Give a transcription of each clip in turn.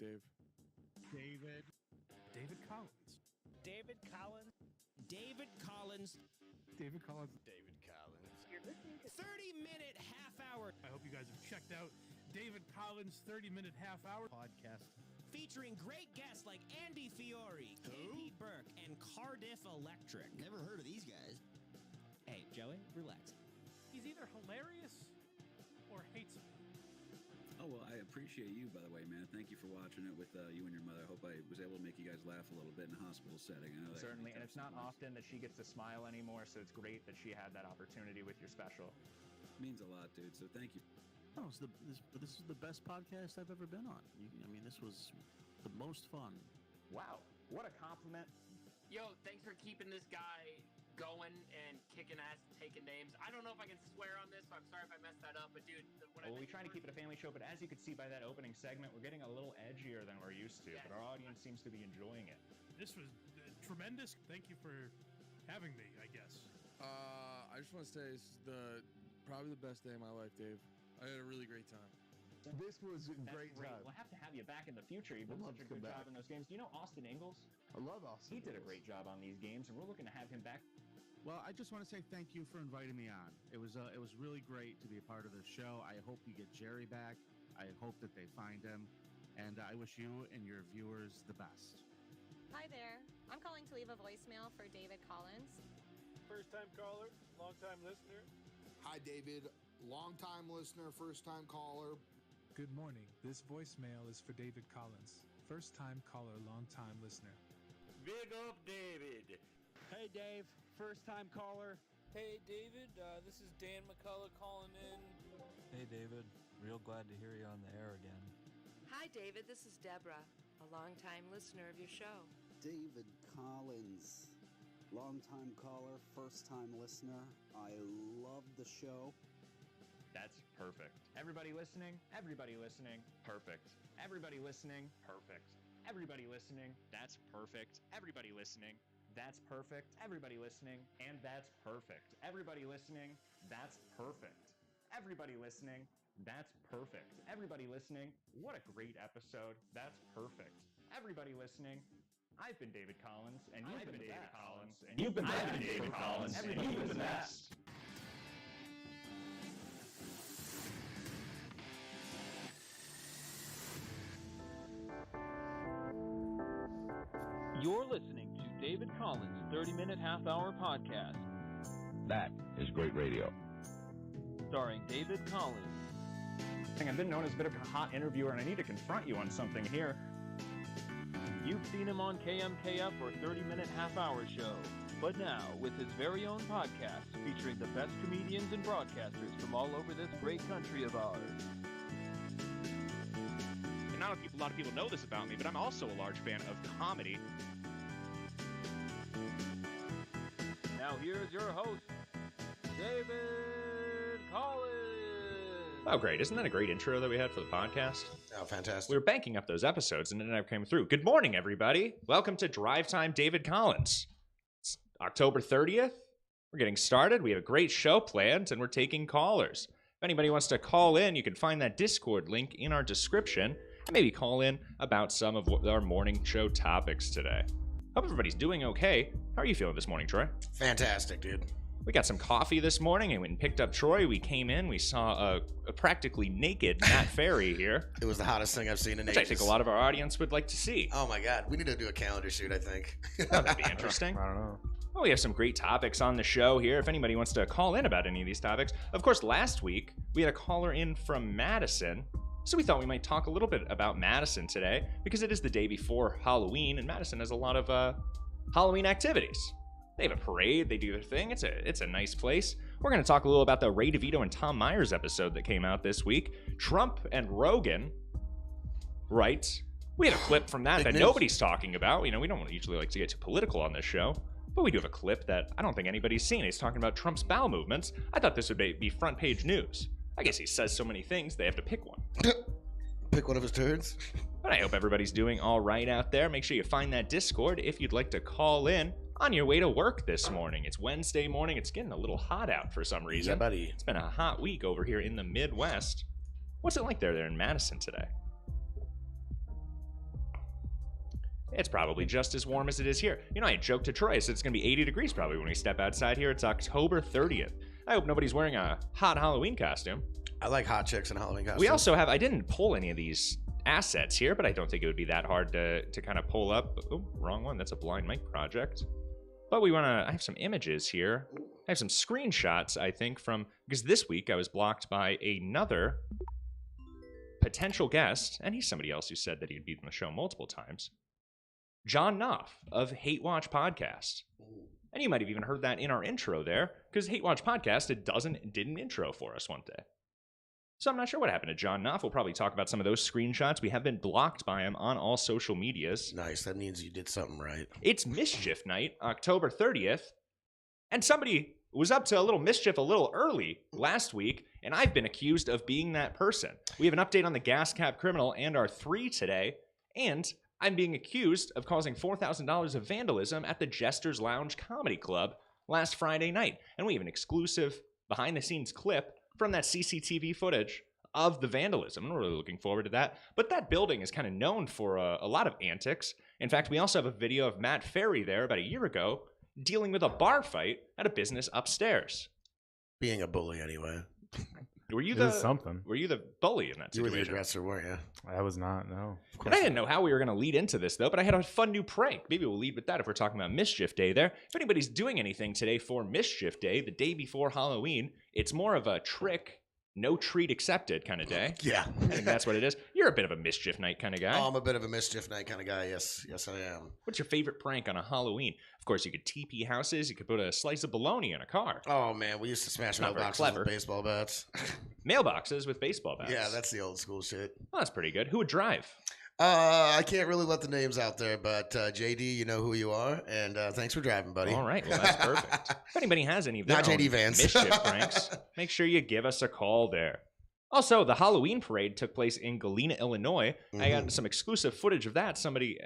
Dave. David Collins. David Collins. David Collins. David Collins. David Collins. You're listening to 30-minute half-hour. I hope you guys have checked out David Collins' 30-minute half-hour podcast. Featuring great guests like Andy Fiore, Katie Burke, and Cardiff Electric. Never heard of these guys. Hey, Joey, relax. He's either hilarious or hates me. Oh, well, I appreciate you, by the way, man. Thank you for watching it with you and your mother. I hope I was able to make you guys laugh a little bit in a hospital setting. I know that Certainly, and it's not often that she gets to smile anymore, so it's great that she had that opportunity with your special. It means a lot, dude, so thank you. Oh, this is the best podcast I've ever been on. This was the most fun. Wow, what a compliment. Yo, thanks for keeping this guy going and kicking ass and taking names. I don't know if I can swear on this, so I'm sorry if I messed that up, but dude, We try to keep it a family show, but as you can see by that opening segment, we're getting a little edgier than we're used to, but our audience seems to be enjoying it. This was tremendous. Thank you for having me, I guess. I just want to say it's probably the best day of my life, Dave. I had a really great time. This was a great time. We'll have to have you back in the future. You've done such a good job in those games. Do you know Austin Ingalls? I love Austin. He did a great job on these games, and we're looking to have him back. Well, I just want to say thank you for inviting me on. It was really great to be a part of the show. I hope you get Jerry back. I hope that they find him, and I wish you and your viewers the best. Hi there. I'm calling to leave a voicemail for David Collins. First-time caller, long-time listener. Hi, David. Long-time listener, first-time caller. Good morning. This voicemail is for David Collins. First-time caller, long-time listener. Big up, David. Hey, Dave. First-time caller. Hey, David. This is Dan McCullough calling in. Hey, David. Real glad to hear you on the air again. Hi, David. This is Deborah, a longtime listener of your show. David Collins, longtime caller, first-time listener. I love the show. That's perfect. Everybody listening? Everybody listening? Perfect. Everybody listening? Perfect. Everybody listening? That's perfect. Everybody listening? That's perfect. Everybody listening? And that's perfect. Everybody listening? That's perfect. Everybody listening? That's perfect. Everybody listening? What a great episode. That's perfect. Everybody listening? I've been David Collins, and you've been David Collins, and you've been David Collins, and you've been the best. You're listening to David Collins' 30-minute half-hour podcast. That is great radio. Starring David Collins. I've been known as a bit of a hot interviewer, and I need to confront you on something here. You've seen him on KMKF for a 30-minute half-hour show. But now, with his very own podcast, featuring the best comedians and broadcasters from all over this great country of ours. And not a lot of people know this about me, but I'm also a large fan of comedy. Now here's your host, David Collins. Oh, great. Isn't that a great intro that we had for the podcast? Oh, fantastic. We were banking up those episodes, and it never came through. Good morning, everybody. Welcome to Drive Time David Collins. It's October 30th. We're getting started. We have a great show planned, and we're taking callers. If anybody wants to call in, you can find that Discord link in our description, and maybe call in about some of our morning show topics today. Hope everybody's doing okay. How are you feeling this morning, Troy? Fantastic, dude. We got some coffee this morning, and we picked up Troy. We came in, we saw a practically naked Matt Ferry here. It was the hottest thing I've seen in ages. Which I think a lot of our audience would like to see. Oh my God, we need to do a calendar shoot, I think. Oh, that'd be interesting. I don't know. Well, we have some great topics on the show here. If anybody wants to call in about any of these topics. Of course, last week, we had a caller in from Madison. So we thought we might talk a little bit about Madison today, because it is the day before Halloween, and Madison has a lot of Halloween activities. They have a parade, they do their thing. It's a nice place. We're going to talk a little about the Ray DeVito and Tom Myers episode that came out this week. Trump and Rogan, right? We have a clip from that nobody's talking about. You know, we don't usually like to get too political on this show, but we do have a clip that I don't think anybody's seen. He's talking about Trump's bowel movements. I thought this would be front page news. I guess he says so many things, they have to pick one. Pick one of his turns. But I hope everybody's doing all right out there. Make sure you find that Discord if you'd like to call in on your way to work this morning. It's Wednesday morning. It's getting a little hot out for some reason. Yeah, buddy. It's been a hot week over here in the Midwest. What's it like there in Madison today? It's probably just as warm as it is here. You know, I joked to Troy, I said it's going to be 80 degrees probably when we step outside here. It's October 30th. I hope nobody's wearing a hot Halloween costume. I like hot chicks in Halloween costumes. We also have, I didn't pull any of these assets here, but I don't think it would be that hard to kind of pull up. Oh, wrong one. That's a Blind Mike project. But we want to, I have some images here. I have some screenshots, I think, from, because this week I was blocked by another potential guest, and he's somebody else who said that he'd be on the show multiple times. John Knopf of Hate Watch Podcast. And you might have even heard that in our intro there, because Hate Watch Podcast, did an intro for us one day. So I'm not sure what happened to John Knopf. We'll probably talk about some of those screenshots. We have been blocked by him on all social medias. Nice. That means you did something right. It's Mischief Night, October 30th. And somebody was up to a little mischief a little early last week, and I've been accused of being that person. We have an update on the gas cap criminal and our 3 today, and I'm being accused of causing $4,000 of vandalism at the Jester's Lounge Comedy Club last Friday night. And we have an exclusive behind-the-scenes clip from that CCTV footage of the vandalism. I'm really looking forward to that. But that building is kind of known for a lot of antics. In fact, we also have a video of Matt Ferry there about a year ago dealing with a bar fight at a business upstairs. Being a bully, anyway. Were you something? Were you the bully in that You situation? were the aggressor, weren't you? I was not, no. And I didn't know how we were going to lead into this, though, but I had a fun new prank. Maybe we'll lead with that if we're talking about Mischief Day there. If anybody's doing anything today for Mischief Day, the day before Halloween, it's more of a trick, no treat accepted kind of day. Yeah. I think that's what it is. You're a bit of a Mischief Night kind of guy. Oh, I'm a bit of a Mischief Night kind of guy. Yes, I am. What's your favorite prank on a Halloween? Of course, you could TP houses. You could put a slice of bologna in a car. Oh, man, we used to smash Not very mailboxes clever. with baseball bats. Mailboxes with baseball bats. Yeah, that's the old school shit. Well, that's pretty good. Who would drive? I can't really let the names out there, but JD, you know who you are, and thanks for driving, buddy. All right, well, that's perfect. If anybody has any of their Not own JD Vance. Mischief pranks, make sure you give us a call there. Also, the Halloween parade took place in Galena, Illinois. I got some exclusive footage of that. Somebody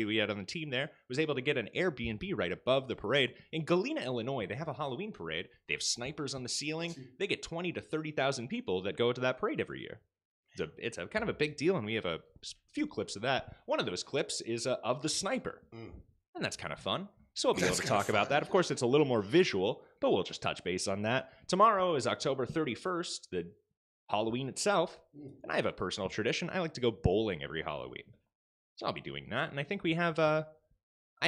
we had on the team there was able to get an Airbnb right above the parade. In Galena, Illinois, they have a Halloween parade. They have snipers on the ceiling. They get 20 to 30,000 people that go to that parade every year. It's a kind of a big deal, and we have a few clips of that. One of those clips is of the sniper, and that's kind of fun. So we'll be able to talk about that. Of course, it's a little more visual, but we'll just touch base on that. Tomorrow is October 31st, the Halloween itself, and I have a personal tradition. I like to go bowling every Halloween, so I'll be doing that. And I think I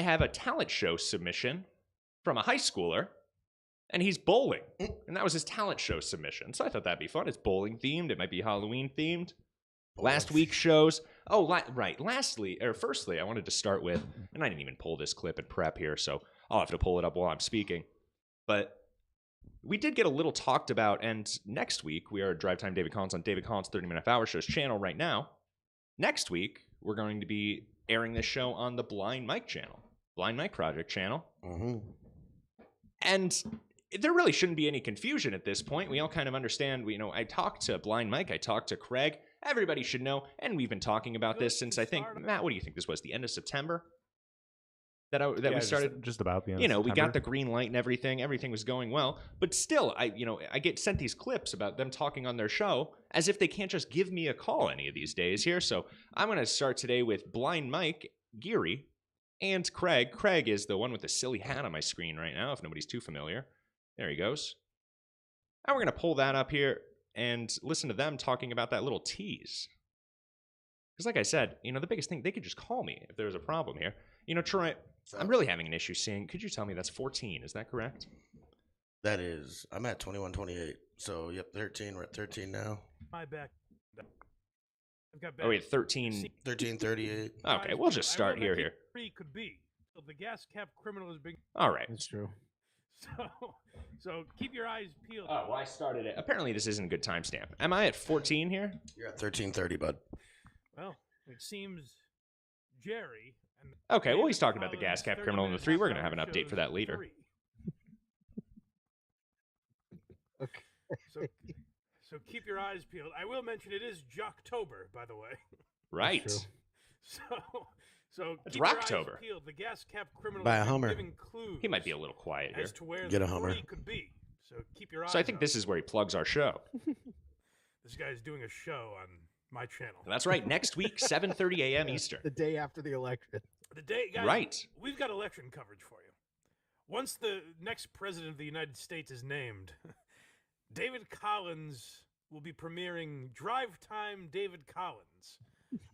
have a talent show submission from a high schooler, and he's bowling, and that was his talent show submission. So I thought that'd be fun. It's bowling themed. It might be Halloween themed. Last week's shows. Oh, right. Firstly, I wanted to start with, and I didn't even pull this clip and prep here, so I'll have to pull it up while I'm speaking. But we did get a little talked about, and next week, we are at Drive Time David Collins on David Collins 30-Minute Hour Show's channel right now. Next week, we're going to be airing this show on the Blind Mike channel, Blind Mike Project channel. And there really shouldn't be any confusion at this point. We all kind of understand. I talked to Blind Mike. I talked to Craig. Everybody should know, and we've been talking about this since, I think, Matt, what do you think this was, the end of September? That we started just about the end. We got the green light and everything. Everything was going well, but still, I get sent these clips about them talking on their show as if they can't just give me a call any of these days here. So I'm going to start today with Blind Mike, Geary, and Craig. Craig is the one with the silly hat on my screen right now, if nobody's too familiar. There he goes. Now we're going to pull that up here and listen to them talking about that little tease. Because like I said, the biggest thing, they could just call me if there was a problem here. Troy, I'm really having an issue seeing. Could you tell me that's 14? Is that correct? That is. I'm at 21:28. So, yep, 13. We're at 13 now. My back. I've got back. Oh, wait, 13. 13:38. Okay, we'll just start here. 3 could be. So the gas cap criminal is being. All right. That's true. So keep your eyes peeled. Oh, well, I started it. Apparently, this isn't a good timestamp. Am I at 14 here? You're at 13:30, bud. Well, it seems Jerry. Okay, well, he's talking about the gas cap criminal in the 3. We're going to have an update for that later. Okay. So keep your eyes peeled. I will mention it is Jocktober, by the way. Right. So it's keep your eyes Rocktober. peeled. The gas cap criminal Buy a has been Hummer. giving clues He might be a little quiet here. as to where Get a the Hummer. 3 could be. So keep your eyes. So I think this is where he plugs our show. This guy's doing a show on my channel. That's right. Next week, 7:30 a.m. Eastern. The day after the election. Guys, Right. We've got election coverage for you. Once the next president of the United States is named, David Collins will be premiering Drive Time David Collins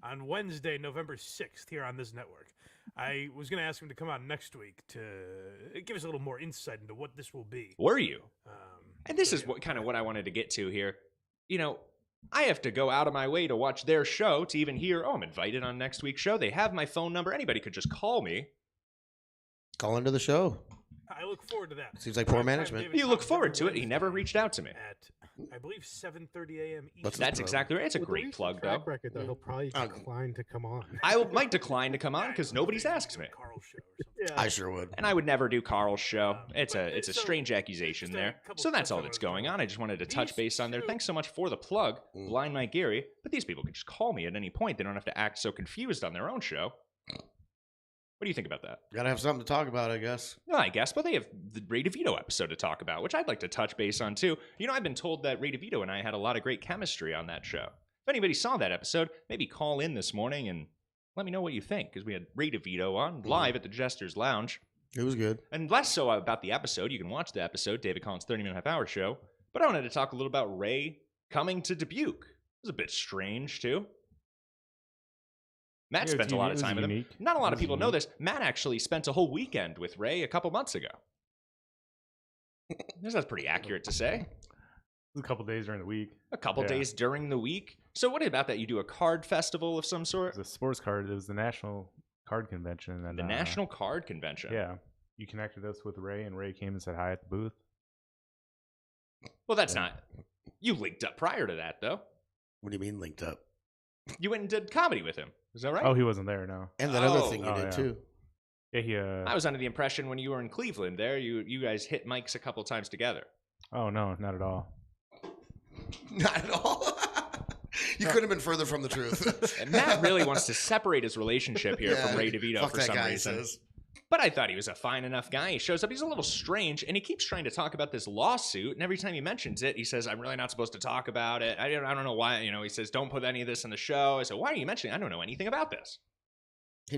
on Wednesday, November 6th here on this network. I was going to ask him to come on next week to give us a little more insight into what this will be. Were you? And this is what I wanted to get to here. You know, I have to go out of my way to watch their show to even hear, I'm invited on next week's show. They have my phone number. Anybody could just call me. Call into the show. I look forward to that. Seems like poor management. You look forward to it. He never reached out to me. At, I believe, 7:30 a.m. Eastern. That's exactly right. It's a great plug, though. Record, though. He'll probably decline to come on. I might decline to come on because nobody's asked me. I sure would. And I would never do Carl's show. It's a strange accusation there. So that's all that's going on. I just wanted to touch base on there. Thanks so much for the plug, Blind Mike Geary. But these people can just call me at any point. They don't have to act so confused on their own show. What do you think about that? Gotta have something to talk about, I guess. No, I guess, but they have the Ray DeVito episode to talk about, which I'd like to touch base on too. You know, I've been told that Ray DeVito and I had a lot of great chemistry on that show. If anybody saw that episode, maybe call in this morning and let me know what you think, because we had Ray DeVito on live at the Jester's Lounge. It was good. And less so about the episode. You can watch the episode, David Collins' 30-minute half-hour show. But I wanted to talk a little about Ray coming to Dubuque. It was a bit strange, too. Matt spent a lot of time with him. Not a lot of people know this. Matt actually spent a whole weekend with Ray a couple months ago. That's pretty accurate to say. A couple days during the week. A couple days during the week. So what about that? You do a card festival of some sort? It was a sports card. It was the National Card Convention. And, the National Card Convention. Yeah. You connected us with Ray, and Ray came and said hi at the booth. Well, that's not... You linked up prior to that, though. What do you mean linked up? You went and did comedy with him. Is that right? Oh, he wasn't there, no. And that other thing you did, too. Yeah, he... I was under the impression when you were in Cleveland there, you guys hit mics a couple times together. Oh, no, not at all. Not at all? You couldn't have been further from the truth. And Matt really wants to separate his relationship here from Ray DeVito for some reason. But I thought he was a fine enough guy. He shows up. He's a little strange, and he keeps trying to talk about this lawsuit. And every time he mentions it, he says, "I'm really not supposed to talk about it. I don't know why." You know, he says, "Don't put any of this in the show." I said, "Why are you mentioning it? I don't know anything about this."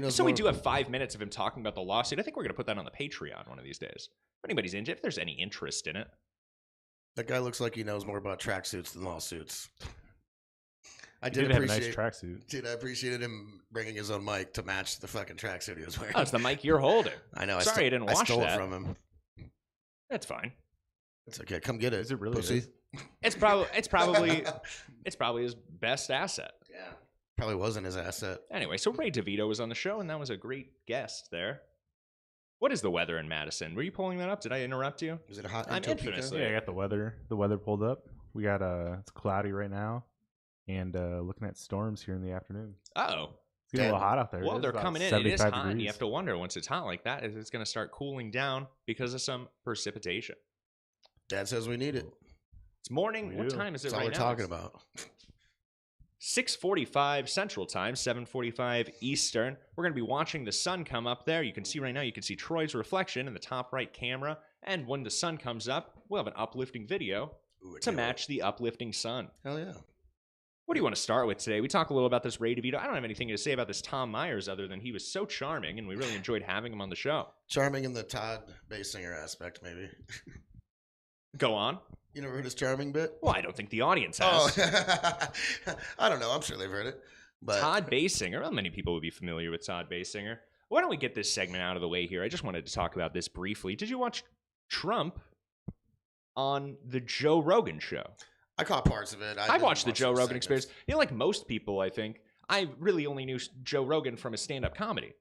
So we do have 5 minutes of him talking about the lawsuit. I think we're going to put that on the Patreon one of these days. If anybody's into it, if there's any interest in it. That guy looks like he knows more about tracksuits than lawsuits. I did appreciate have a nice tracksuit. Dude, I appreciated him bringing his own mic to match the fucking tracksuit he was wearing. Oh, it's the mic you're holding. I know. Sorry, I didn't watch I stole that it from him. That's fine. It's okay. Come get it. Is it really? Pussy? It's probably his best asset. Yeah. Probably wasn't his asset. Anyway, so Ray DeVito was on the show, and that was a great guest there. What is the weather in Madison? Were you pulling that up? Did I interrupt you? Is it hot? I'm infamously. Yeah, I got the weather. The weather pulled up. We got it's cloudy right now. And looking at storms here in the afternoon. Uh-oh. It's getting a little hot out there. Well, they're coming in. It is hot. Degrees. And you have to wonder, once it's hot like that, it's going to start cooling down because of some precipitation. Dad says we need it. It's morning. What time is it That's right all now? we're talking about. 6:45 Central Time, 7:45 Eastern. We're going to be watching the sun come up there. You can see right now, you can see Troy's reflection in the top right camera. And when the sun comes up, we'll have an uplifting video to match the uplifting sun. Hell yeah. What do you want to start with today? We talk a little about this Ray DeVito. I don't have anything to say about this Tom Myers other than he was so charming, and we really enjoyed having him on the show. Charming in the Todd Basinger aspect, maybe. Go on. You never heard his charming bit? Well, I don't think the audience has. Oh. I don't know. I'm sure they've heard it. But Todd Basinger. Well, many people would be familiar with Todd Basinger. Why don't we get this segment out of the way here? I just wanted to talk about this briefly. Did you watch Trump on the Joe Rogan show? I caught parts of it. I watched the Joe Rogan Experience. You know, like most people, I think, I really only knew Joe Rogan from his stand-up comedy.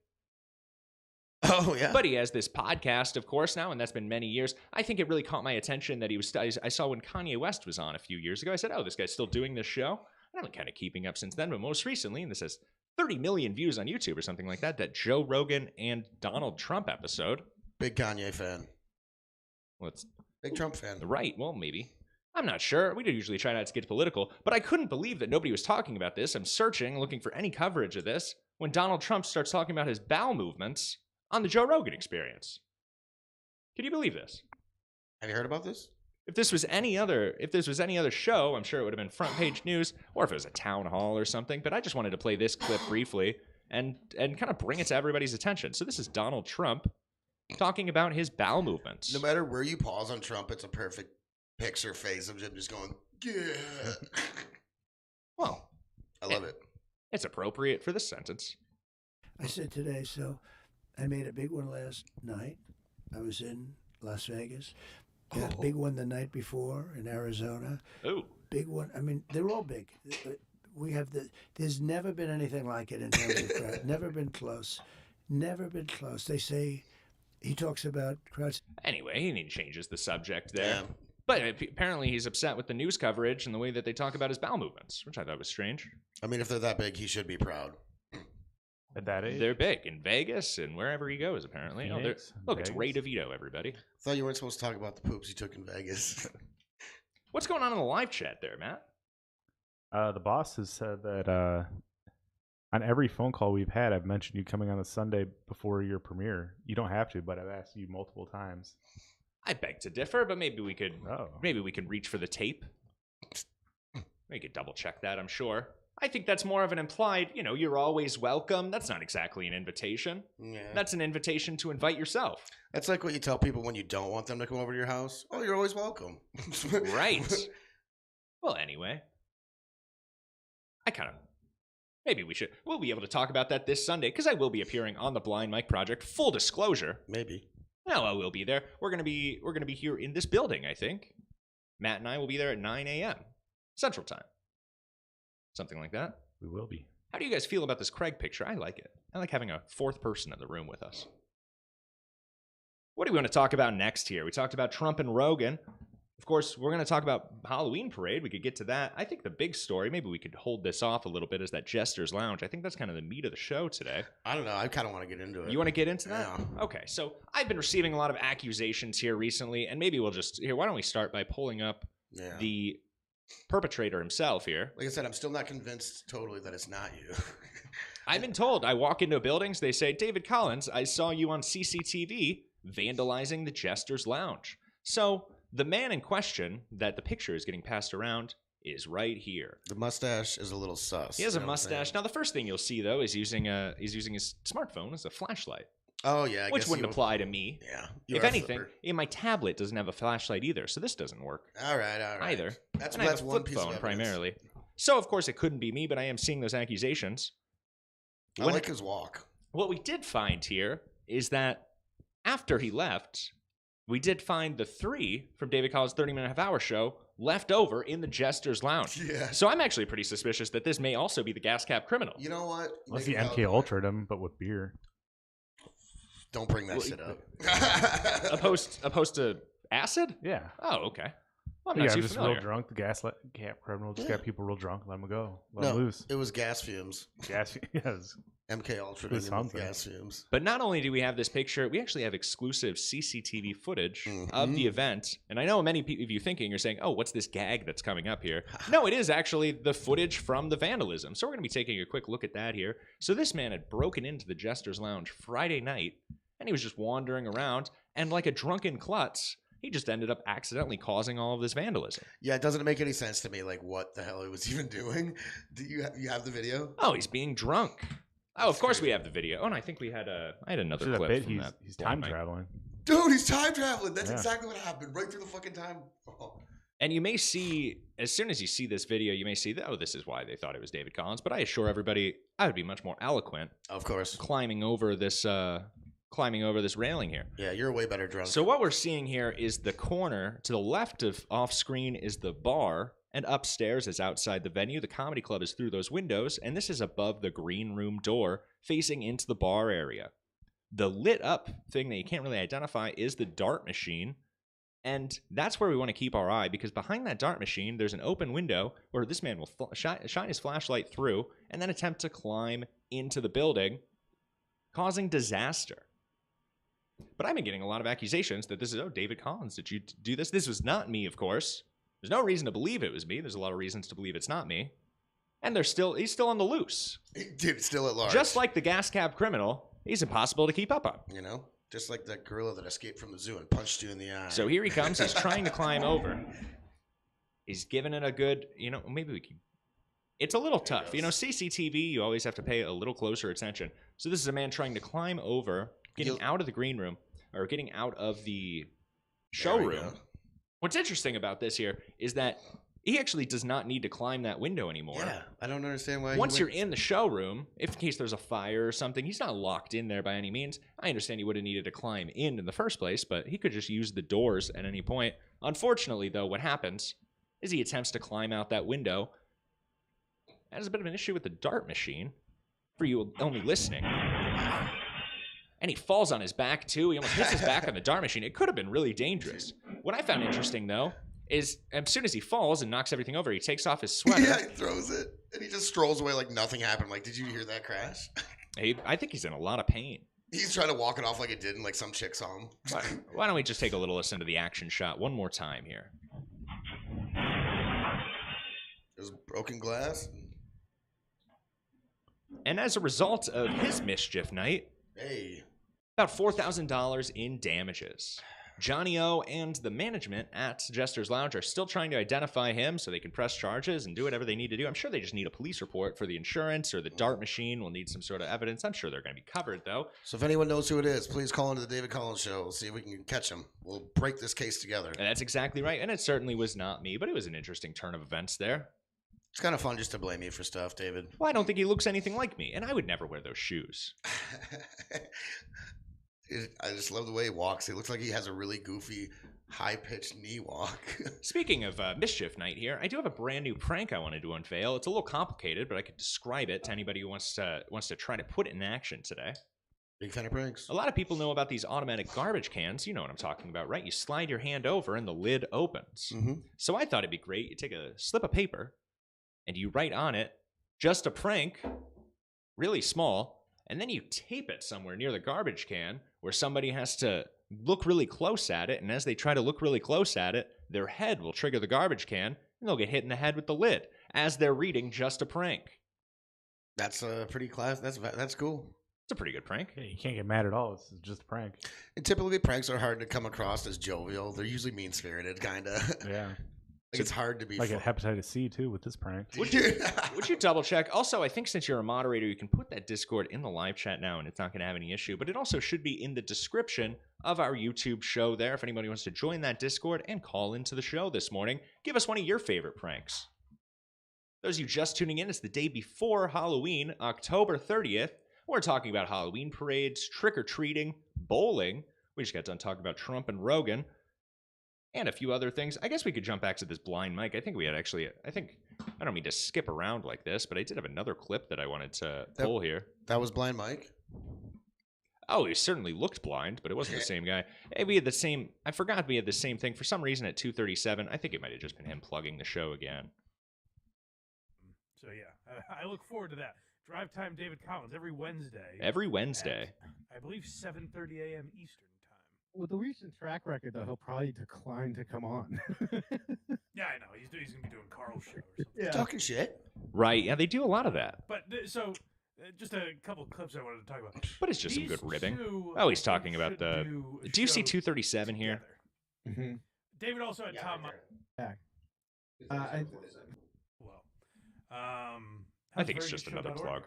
Oh, yeah. But he has this podcast, of course, now, and that's been many years. I think it really caught my attention that he was... I saw when Kanye West was on a few years ago. I said, oh, this guy's still doing this show? And I've been kind of keeping up since then, but most recently, and this has 30 million views on YouTube or something like that, that Joe Rogan and Donald Trump episode. Big Kanye fan. Well, it's... Big Trump fan. Right, well, maybe. I'm not sure. We do usually try not to get political, but I couldn't believe that nobody was talking about this. I'm searching, looking for any coverage of this, when Donald Trump starts talking about his bowel movements on the Joe Rogan Experience. Can you believe this? Have you heard about this? If this was any other show, I'm sure it would have been front page news, or if it was a town hall or something, but I just wanted to play this clip briefly. and kind of bring it to everybody's attention. So this is Donald Trump talking about his bowel movements. No matter where you pause on Trump, it's a perfect picture face of him just going, yeah. Well, I love it. It's appropriate for this sentence. I said today, so I made a big one last night. I was in Las Vegas. Got a big one the night before in Arizona. Oh. Big one. I mean, they're all big. We have there's never been anything like it in terms of crowd. Never been close. Never been close. They say, he talks about crowds. Anyway, he changes the subject there. Yeah. But apparently he's upset with the news coverage and the way that they talk about his bowel movements, which I thought was strange. I mean, if they're that big, he should be proud. At that age? They're big in Vegas and wherever he goes, apparently. Phoenix, look, it's Ray DeVito, everybody. I thought you weren't supposed to talk about the poops you took in Vegas. What's going on in the live chat there, Matt? The boss has said that on every phone call we've had, I've mentioned you coming on the Sunday before your premiere. You don't have to, but I've asked you multiple times. I beg to differ, but maybe we could reach for the tape. We could double check that, I'm sure. I think that's more of an implied, you're always welcome. That's not exactly an invitation. Yeah. That's an invitation to invite yourself. That's like what you tell people when you don't want them to come over to your house. Oh, you're always welcome. Right. Well, anyway. Maybe we'll be able to talk about that this Sunday, because I will be appearing on the Blind Mike Project. Full disclosure. Maybe. No, I will be there. We're gonna be here in this building, I think. Matt and I will be there at 9 a.m. Central Time. Something like that. We will be. How do you guys feel about this Craig picture? I like it. I like having a fourth person in the room with us. What do we want to talk about next here? We talked about Trump and Rogan. Of course, we're going to talk about Halloween Parade. We could get to that. I think the big story, maybe we could hold this off a little bit, is that Jester's Lounge. I think that's kind of the meat of the show today. I don't know. I kind of want to get into it. You want to get into that? Yeah. Okay, so I've been receiving a lot of accusations here recently, and maybe we'll just... Here, why don't we start by pulling up the perpetrator himself here. Like I said, I'm still not convinced totally that it's not you. I've been told. I walk into buildings, they say, David Collins, I saw you on CCTV vandalizing the Jester's Lounge. So the man in question that the picture is getting passed around is right here. The mustache is a little sus. He has a mustache. Now, the first thing you'll see, though, is he's using his smartphone as a flashlight. Oh, yeah. Which wouldn't apply to me. Yeah. If anything, my tablet doesn't have a flashlight either, so this doesn't work. All right. Either. That's I have a one flip piece of phone evidence. primarily. So, of course, it couldn't be me, but I am seeing those accusations. I like his walk. What we did find here is that after he left, we did find the 3 from David Collins' 30-minute half-hour show left over in the Jester's Lounge. Yeah. So I'm actually pretty suspicious that this may also be the gas cap criminal. You know what? Unless he MK Ultra'd him, but with beer. Don't bring that shit up. Opposed to acid? Yeah. Oh, okay. Well, I'm yeah, not too just familiar. real drunk. The gas cap criminal just got people real drunk. Let them go. Let No, them loose. it was gas fumes. Yes. MK Ultra It was with something. gas fumes. But not only do we have this picture, we actually have exclusive CCTV footage of the event. And I know many of you thinking, you're saying, oh, what's this gag that's coming up here? No, it is actually the footage from the vandalism. So we're going to be taking a quick look at that here. So this man had broken into the Jester's Lounge Friday night, and he was just wandering around, and like a drunken klutz, he just ended up accidentally causing all of this vandalism. Yeah, it doesn't make any sense to me, like, what the hell he was even doing. Do you have the video? Oh, he's being drunk. Oh, of course we have the video. Oh, and I think I had another Should have clip bet from that. he's time traveling. Dude, he's time traveling. That's Yeah. exactly what happened. Right through the fucking time. Oh. And you may see, as soon as you see this video, you may see that, oh, this is why they thought it was David Collins. But I assure everybody, I would be much more eloquent. Of course. Climbing over this railing here. Yeah, you're a way better drunk. So what we're seeing here is the corner. To the left of off screen is the bar, and upstairs is outside the venue. The comedy club is through those windows, and this is above the green room door facing into the bar area. The lit up thing that you can't really identify is the dart machine, and that's where we want to keep our eye, because behind that dart machine, there's an open window where this man will shine his flashlight through and then attempt to climb into the building, causing disaster. But I've been getting a lot of accusations that this is, oh, David Collins, did you do this? This was not me, of course. There's no reason to believe it was me. There's a lot of reasons to believe it's not me. And he's still on the loose. Dude, still at large. Just like the gas cab criminal, he's impossible to keep up on. You know? Just like that gorilla that escaped from the zoo and punched you in the eye. So here he comes. He's trying to climb over. He's giving it a good, maybe we could. It's a little tough. You know, CCTV, you always have to pay a little closer attention. So this is a man trying to climb over, getting out of the green room, or getting out of the showroom. What's interesting about this here is that he actually does not need to climb that window anymore. Yeah, I don't understand why. Once you're in the showroom, if in case there's a fire or something, he's not locked in there by any means. I understand he would have needed to climb in the first place, but he could just use the doors at any point. Unfortunately, though, what happens is he attempts to climb out that window. That is a bit of an issue with the dart machine, for you only listening. And he falls on his back, too. He almost hits his back on the dart machine. It could have been really dangerous. What I found interesting, though, is as soon as he falls and knocks everything over, he takes off his sweater. Yeah, he throws it, and he just strolls away like nothing happened. Like, did you hear that crash? I think he's in a lot of pain. He's trying to walk it off like it didn't, like some chick saw him. Why don't we just take a little listen to the action shot one more time here? There's broken glass. And as a result of his mischief night, about $4,000 in damages. Johnny O and the management at Jester's Lounge are still trying to identify him so they can press charges and do whatever they need to do. I'm sure they just need a police report for the insurance, or the dart machine will need some sort of evidence. I'm sure they're going to be covered, though. So if anyone knows who it is, please call into the David Collins Show. We'll see if we can catch him. We'll break this case together. And that's exactly right. And it certainly was not me, but it was an interesting turn of events there. It's kind of fun just to blame you for stuff, David. Well, I don't think he looks anything like me, and I would never wear those shoes. I just love the way he walks. He looks like he has a really goofy, high-pitched knee walk. Speaking of mischief night here, I do have a brand new prank I wanted to unveil. It's a little complicated, but I could describe it to anybody who wants to try to put it in action today. Big fan of pranks. A lot of people know about these automatic garbage cans. You know what I'm talking about, right? You slide your hand over, and the lid opens. Mm-hmm. So I thought it'd be great. You take a slip of paper, and you write on it, "Just a prank," really small, and then you tape it somewhere near the garbage can where somebody has to look really close at it, and as they try to look really close at it, their head will trigger the garbage can, and they'll get hit in the head with the lid as they're reading "Just a prank." That's a pretty class. That's cool. It's a pretty good prank. Yeah, you can't get mad at all. It's just a prank. And typically, pranks are hard to come across as jovial. They're usually mean-spirited, kind of. Yeah. It's hard to be like a hepatitis C too with this prank. Would you double check? Also, I think since you're a moderator, you can put that Discord in the live chat now, and it's not going to have any issue. But it also should be in the description of our YouTube show there. If anybody wants to join that Discord and call into the show this morning, give us one of your favorite pranks. Those of you just tuning in, it's the day before Halloween, October 30th. We're talking about Halloween parades, trick-or-treating, bowling. We just got done talking about Trump and Rogan. And a few other things. I guess we could jump back to this blind mic. I think we had actually, I don't mean to skip around like this, but I did have another clip that I wanted to pull here. That was Blind Mike? Oh, he certainly looked blind, but it wasn't the same guy. Hey, we had the same, I forgot we had the same thing. For some reason at 2:37, I think it might have just been him plugging the show again. So yeah, I look forward to that. Drive Time David Collins every Wednesday. Every Wednesday. At, I believe 7:30 a.m. Eastern. With the recent track record, though, he'll probably decline to come on. Yeah, I know. He's going to be doing Carl's show or something. Yeah. Talking shit. Right. Yeah, they do a lot of that. But so, just a couple clips I wanted to talk about. But it's just These some good ribbing. two, Oh, he's talking about the... Do you see shows 237 here? Mm-hmm. David also had Tom... Yeah. I think it's just another plug.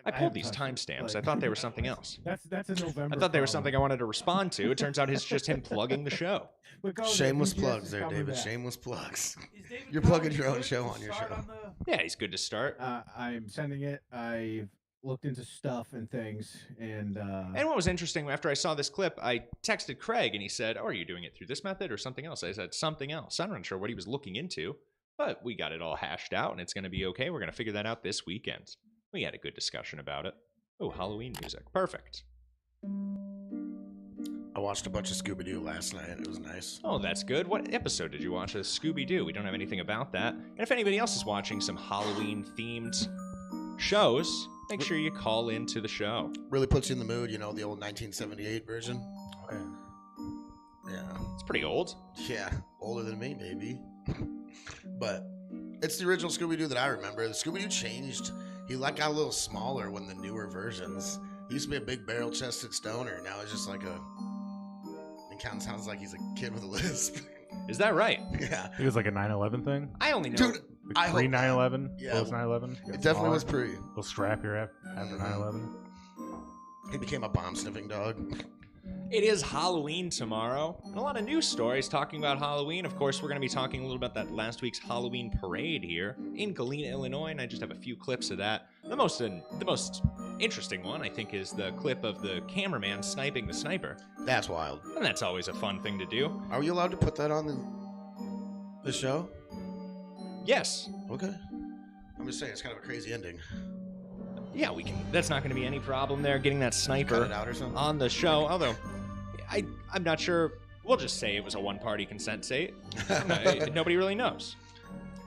I pulled these timestamps. I thought they were something else. That's a November. I thought they were something I wanted to respond to. It turns out it's just him plugging the show. Shameless plugs there, David. Shameless plugs. You're plugging your own show on your show. Yeah, he's good to start. I'm sending it. I've looked into stuff and things, and what was interesting, after I saw this clip, I texted Craig, and he said, "Oh, are you doing it through this method or something else?" I said, "Something else." I'm not sure what he was looking into, but we got it all hashed out, and it's going to be okay. We're going to figure that out this weekend. We had a good discussion about it. Oh, Halloween music. Perfect. I watched a bunch of Scooby-Doo last night. It was nice. Oh, that's good. What episode did you watch of Scooby-Doo? We don't have anything about that. And if anybody else is watching some Halloween-themed shows, make sure you call into the show. Really puts you in the mood, you know, the old 1978 version. Oh, yeah. Yeah. It's pretty old. Yeah. Older than me, maybe. But it's the original Scooby-Doo that I remember. The Scooby-Doo changed. He got a little smaller when the newer versions. He used to be a big barrel-chested stoner. Now it's just like it kind of sounds like he's a kid with a lisp. Is that right? Yeah. It was like a 9/11 thing. I only know. Dude, I Pre hope not. 9/11, Yeah, post 9/11. it definitely was pre. Little strap here after 9/11. He became a bomb sniffing dog. It is Halloween tomorrow, and a lot of news stories talking about Halloween. Of course, we're going to be talking a little about that last week's Halloween parade here in Galena, Illinois, and I just have a few clips of that. The most interesting one, I think, is the clip of the cameraman sniping the sniper. That's wild. And that's always a fun thing to do. Are we allowed to put that on the show? Yes. Okay. I'm just saying, it's kind of a crazy ending. Yeah, we can. That's not going to be any problem there, getting that sniper Cut it out or something? on the show. Although, I'm not sure. We'll just say it was a one-party consent state. Nobody really knows.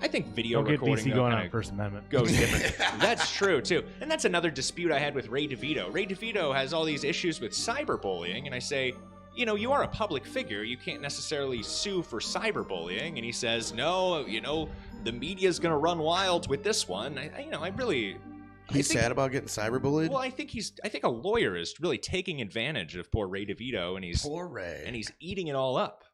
I think video Don't get recording DC though, going kinda on First Amendment. goes different. That's true too, and that's another dispute I had with Ray DeVito. Ray DeVito has all these issues with cyberbullying, and I say, you know, you are a public figure. You can't necessarily sue for cyberbullying. And he says, no, you know, the media's gonna run wild with this one. He's sad about getting cyberbullied? Well, I think a lawyer is really taking advantage of poor Ray DeVito, and Poor Ray. and he's eating it all up.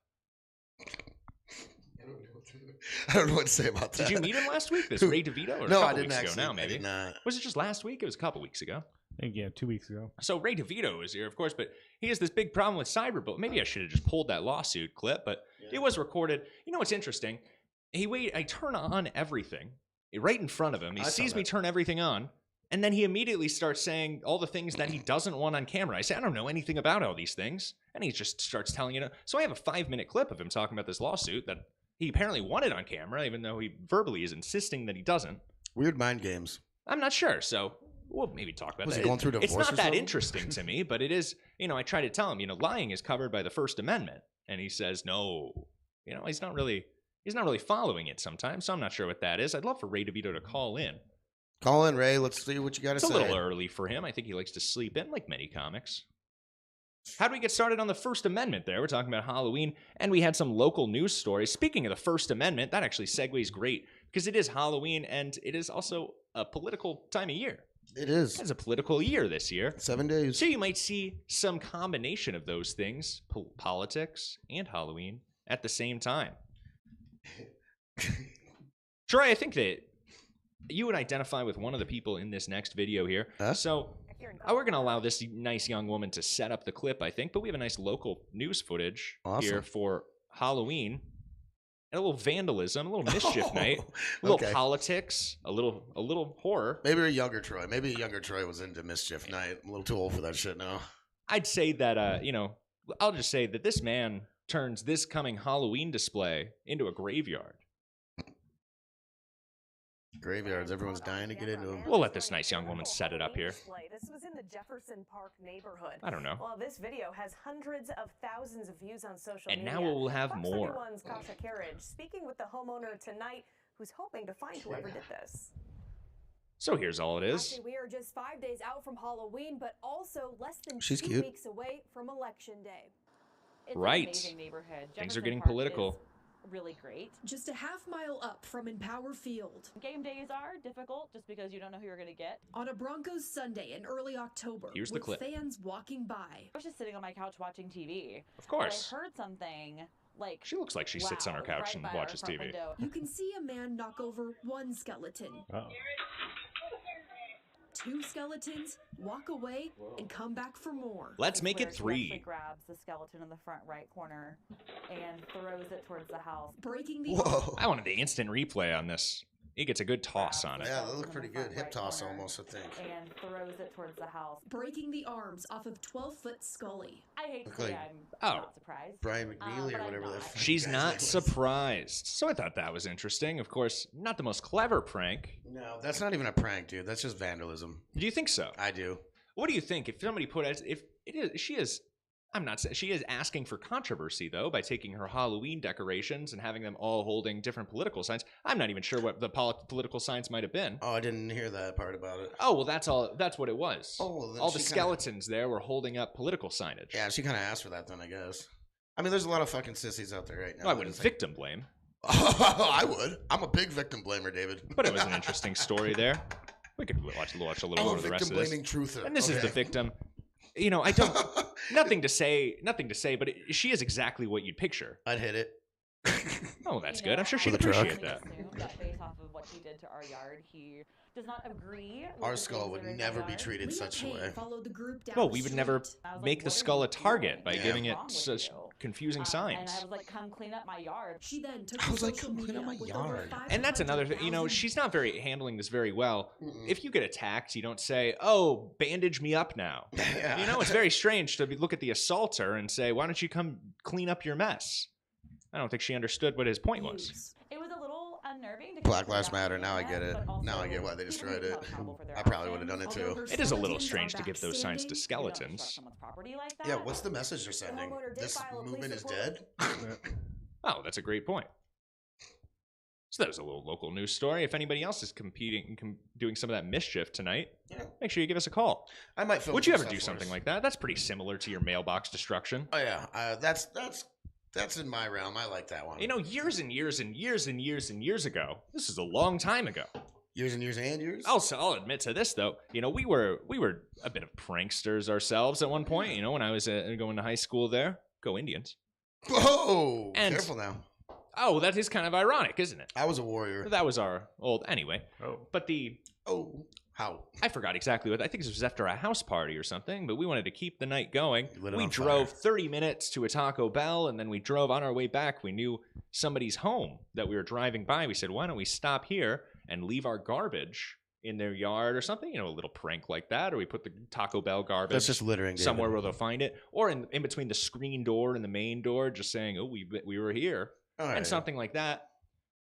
I don't know what to say about that. Did you meet him last week? This Ray DeVito? Or No, a I couple didn't weeks actually. ago now, maybe. I did not. Was it just last week? It was a couple weeks ago. I think, yeah, 2 weeks ago. So Ray DeVito is here, of course, but he has this big problem with cyberbullying. Maybe I should have just pulled that lawsuit clip, but it was recorded. You know what's interesting? I turn on everything right in front of him. He sees me turn everything on, and then he immediately starts saying all the things that he doesn't want on camera. I say, I don't know anything about all these things, and he just starts telling it. So I have a 5-minute clip of him talking about this lawsuit that he apparently wanted on camera, even though he verbally is insisting that he doesn't. Weird mind games. I'm not sure, so we'll maybe talk about Was that. he going through divorce It's not or that something? interesting to me, but it is, I try to tell him, lying is covered by the First Amendment. And he says, no, he's not really following it sometimes, so I'm not sure what that is. I'd love for Ray DeVito to call in. Call in, Ray. Let's see what you got to say. It's a little early for him. I think he likes to sleep in, like many comics. How do we get started on the First Amendment there? We're talking about Halloween, and we had some local news stories. Speaking of the First Amendment, that actually segues great, because it is Halloween, and it is also a political time of year. It is. It's a political year this year. 7 days. So you might see some combination of those things, politics and Halloween, at the same time. Troy, I think that you would identify with one of the people in this next video here. So we're going to allow this nice young woman to set up the clip, I think, but we have a nice local news footage here for Halloween. And a little vandalism, a little mischief night, a little politics, a little horror. Maybe a younger Troy. Maybe a younger Troy was into mischief night. I'm a little too old for that shit now. I'd say that, I'll just say that this man turns this coming Halloween display into a graveyard. Graveyards, everyone's dying to get into them. We'll let this nice young woman set it up here. This was in the Jefferson Park neighborhood. I don't know. Well, this video has hundreds of thousands of views on social And media. now we'll have Fox more. 31's Kasha Carriage speaking with the homeowner tonight who's hoping to find whoever did this. So here's all it is. Actually, we are just 5 days out from Halloween, but also less than She's 2 cute. weeks away from Election Day. Right. neighborhood. Things are getting political. Really great. Just a half-mile up from Empower Field. Game days are difficult just because you don't know who you're going to get. On a Broncos Sunday in early October, Here's the with clip. fans walking by. I was just sitting on my couch watching TV. Of course. And I heard something like. She looks like she sits on her couch and watches TV. You can see a man knock over one skeleton. Uh-oh. 2 skeletons, walk away, and come back for more. Let's make it Where she 3. actually grabs the skeleton in the front right corner and throws it towards the house. Breaking the I wanted the instant replay on this. He gets a good toss on it. Yeah, that looked pretty good. Hip toss almost, I think. And throws it towards the house. breaking the arms off of 12-foot Scully. I hate to Look say like I'm Oh. not surprised. Brian McNeely but or I'm whatever not. that fucking She's guy's not name was. surprised. So I thought that was interesting. Of course, not the most clever prank. No, that's not even a prank, dude. That's just vandalism. Do you think so? I do. What do you think if somebody put as if it is she is I'm not saying she is asking for controversy though by taking her Halloween decorations and having them all holding different political signs. I'm not even sure what the political signs might have been. Oh, I didn't hear that part about it. Oh, well that's what it was. Oh, well, then all the she skeletons there were holding up political signage. Yeah, she kind of asked for that then, I guess. I mean, there's a lot of fucking sissies out there right now. Well, I that wouldn't is like- victim blame. I would. I'm a big victim blamer, David. But it was an interesting story there. We could watch a little I'm more a of the rest of this. victim-blaming truther. And this is the Okay. victim. I don't. nothing to say, but she is exactly what you'd picture. I'd hit it. Oh, that's good. I'm sure I she'd With a truck. appreciate that. assume that based off of what he did to our yard, he does not agree. with Our the skull things would that are in never our be yard. treated such a way. Follow the group down Well, the we would street. never I was make like, the "What are skull you a target doing? by Yeah. giving it What's wrong with such you?" confusing And signs. I was like, "Come clean up my yard." She then took I to was like, social "Come clean media up my with over yard." And that's another thing, you know, 500,000 she's not very handling this very well. Mm-mm. If you get attacked, you don't say, "Oh, bandage me up now." Yeah. You know, it's very strange to look at the assaulter and say, "Why don't you come clean up your mess?" I don't think she understood what his point was. views. It was a little unnerving. To Black consider Lives that Matter. on the Now I internet, get it. but Now I also get why they people destroyed who it. felt accountable for their I probably would have actions. done it Although too. her It is a little skeletons strange are to give those signs to backstanding, You don't destroy skeletons. someone's property like that. Yeah, what's the message they're sending? homeowner did This file a police movement is report. dead? Oh, that's a great point. So that was a little local news story. If anybody else is doing some of that mischief tonight, Yeah. make sure you give us a call. I might film Would you some ever stuff do for something us. like that? That's pretty similar to your mailbox destruction. Oh yeah, that's in my realm. I like that one. You know, years and years and years and years and years ago. This is a long time ago. Years and years and years. I'll admit to this though. You know, we were a bit of pranksters ourselves at one point. You know, when I was going to high school there. Go Indians. Whoa! And- Careful now. Oh, that is kind of ironic, isn't it? I was a warrior. That was our old anyway. Oh. But How? I forgot exactly what. I think this was after a house party or something, but we wanted to keep the night going. You lit it We on drove fire. 30 minutes to a Taco Bell, and then we drove on our way back. We knew somebody's home that we were driving by. We said, why don't we stop here and leave our garbage in their yard or something? You know, a little prank like that. Or we put the Taco Bell garbage That's just littering. David. somewhere where they'll find it. Or in between the screen door and the main door, just saying, oh, we were here. All right. And something like that.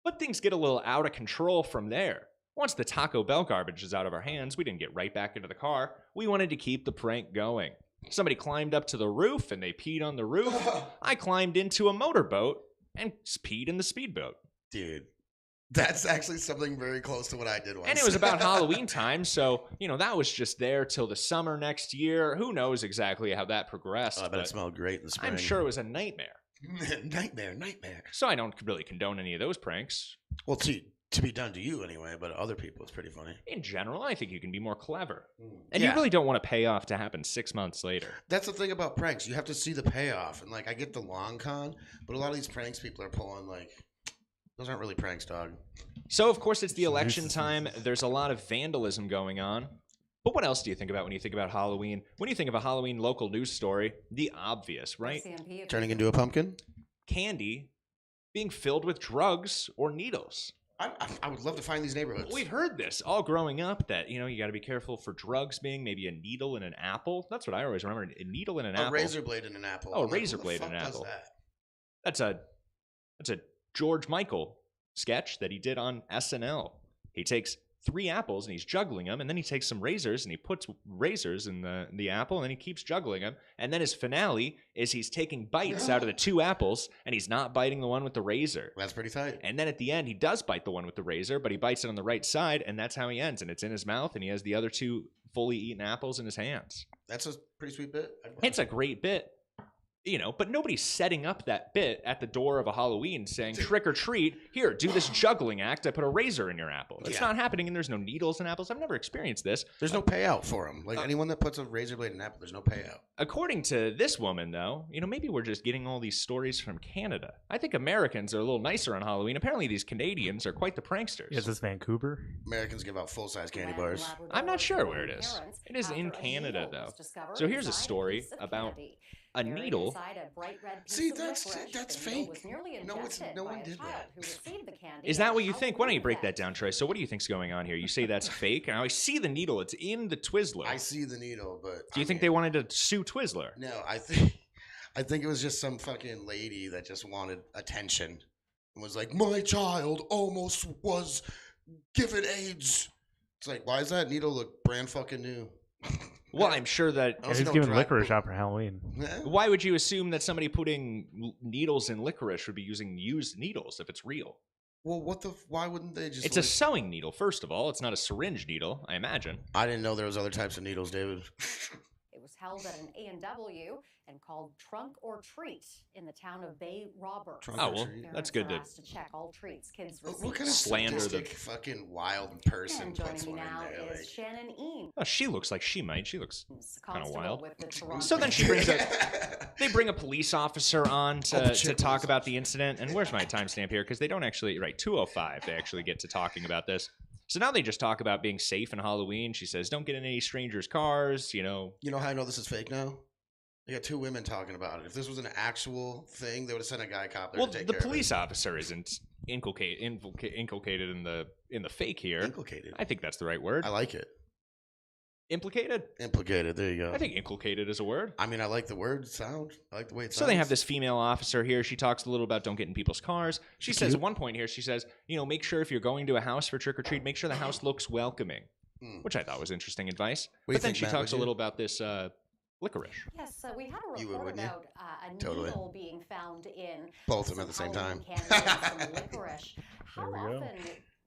But things get a little out of control from there. Once the Taco Bell garbage is out of our hands, we didn't get right back into the car. We wanted to keep the prank going. Somebody climbed up to the roof and they peed on the roof. I climbed into a motorboat and peed in the speedboat. Dude, that's actually something very close to what I did once. And it was about Halloween time, so, you know, that was just there till the summer next year. Who knows exactly how that progressed. Oh, I bet it smelled great in the spring. I'm sure it was a nightmare. nightmare. So I don't really condone any of those pranks. Well, to be done to you anyway, but other people, it's pretty funny. In general, I think you can be more clever. And Yeah. you really don't want a payoff to happen 6 months later. That's the thing about pranks. You have to see the payoff. And, like, I get the long con, but a lot of these pranks people are pulling, like, those aren't really pranks, dog. So, of course, it's the election time. There's a lot of vandalism going on. But what else do you think about when you think about Halloween? When you think of a Halloween local news story, the obvious, right? Turning into a pumpkin? Candy being filled with drugs or needles. I would love to find these neighborhoods. We've heard this all growing up that, you know, you got to be careful for drugs being maybe a needle in an apple. That's what I always remember. A needle in an apple. A razor blade in an apple. Oh, a I'm like, razor who the blade in fuck an does apple. that? That's a George Michael sketch that he did on SNL. He takes 3 apples and he's juggling them, and then he takes some razors and he puts razors in the apple, and then he keeps juggling them. And then his finale is he's taking bites out of the 2 apples, and he's not biting the one with the razor. That's pretty tight. And then at the end, he does bite the one with the razor, but he bites it on the right side, and that's how he ends. And it's in his mouth, and he has the other 2 fully eaten apples in his hands. That's a pretty sweet bit. I'd watch It's a great bit. You know, but nobody's setting up that bit at the door of a Halloween saying, trick or treat, here, do this juggling act. I put a razor in your apple. It's Yeah. not happening, and there's no needles in apples. I've never experienced this. There's no payout for them. Like anyone that puts a razor blade in an apple, there's no payout. According to this woman, though, you know, maybe we're just getting all these stories from Canada. I think Americans are a little nicer on Halloween. Apparently, these Canadians are quite the pranksters. Is this Vancouver? Americans give out full-size candy bars. I'm not sure where it is. It is in Canada, though. So here's a story about a needle. See, that's fake. No, one did that. Is that what you think? Why don't you break that down, Trey? So what do you think's going on here? You say that's fake. Now I see the needle. It's in the Twizzler. I see the needle, but do you think they wanted to sue Twizzler? No, I think it was just some fucking lady that just wanted attention and was like, my child almost was given AIDS. It's like, why does that needle look brand fucking new? Well, I'm sure that Yeah, he's giving licorice out for Halloween. Why would you assume that somebody putting needles in licorice would be using used needles if it's real? Well, why wouldn't they just... It's a sewing needle, first of all. It's not a syringe needle, I imagine. I didn't know there was other types of needles, David. was held at an A&W and called Trunk or Treat in the town of Bay Roberts. That's good to asked to check all treats kids receive. What kind of slander sadistic fucking wild person And puts joining me one now in there? is Shannon Eames. Oh, she looks like she might. She looks kind of Constable wild. with the Toronto So then she brings they bring a police officer on to talk about the incident. And where's my timestamp here? Because they don't actually, 2:05, they actually get to talking about this. So now they just talk about being safe in Halloween. She says, don't get in any strangers' cars, You know how I know this is fake now? They got two women talking about it. If this was an actual thing, they would have sent a guy cop there Well, to take the care of it. police officer isn't inculcated in the fake here. Inculcated. I think that's the right word. I like it. Implicated? Implicated. There you go. I think inculcated is a word. I mean, I like the word sound. I like the way it sounds. So they have this female officer here. She talks a little about don't get in people's cars. She says cute. at one point here, she says, make sure if you're going to a house for trick or treat, make sure the house looks welcoming, which I thought was interesting advice. What do you But then think, she Matt, talks a would you? little about this licorice. Yes, we had a You would, report wouldn't you? about a Totally. needle being found in Both of them at the same time. Halloween candy and some licorice. How There we go. often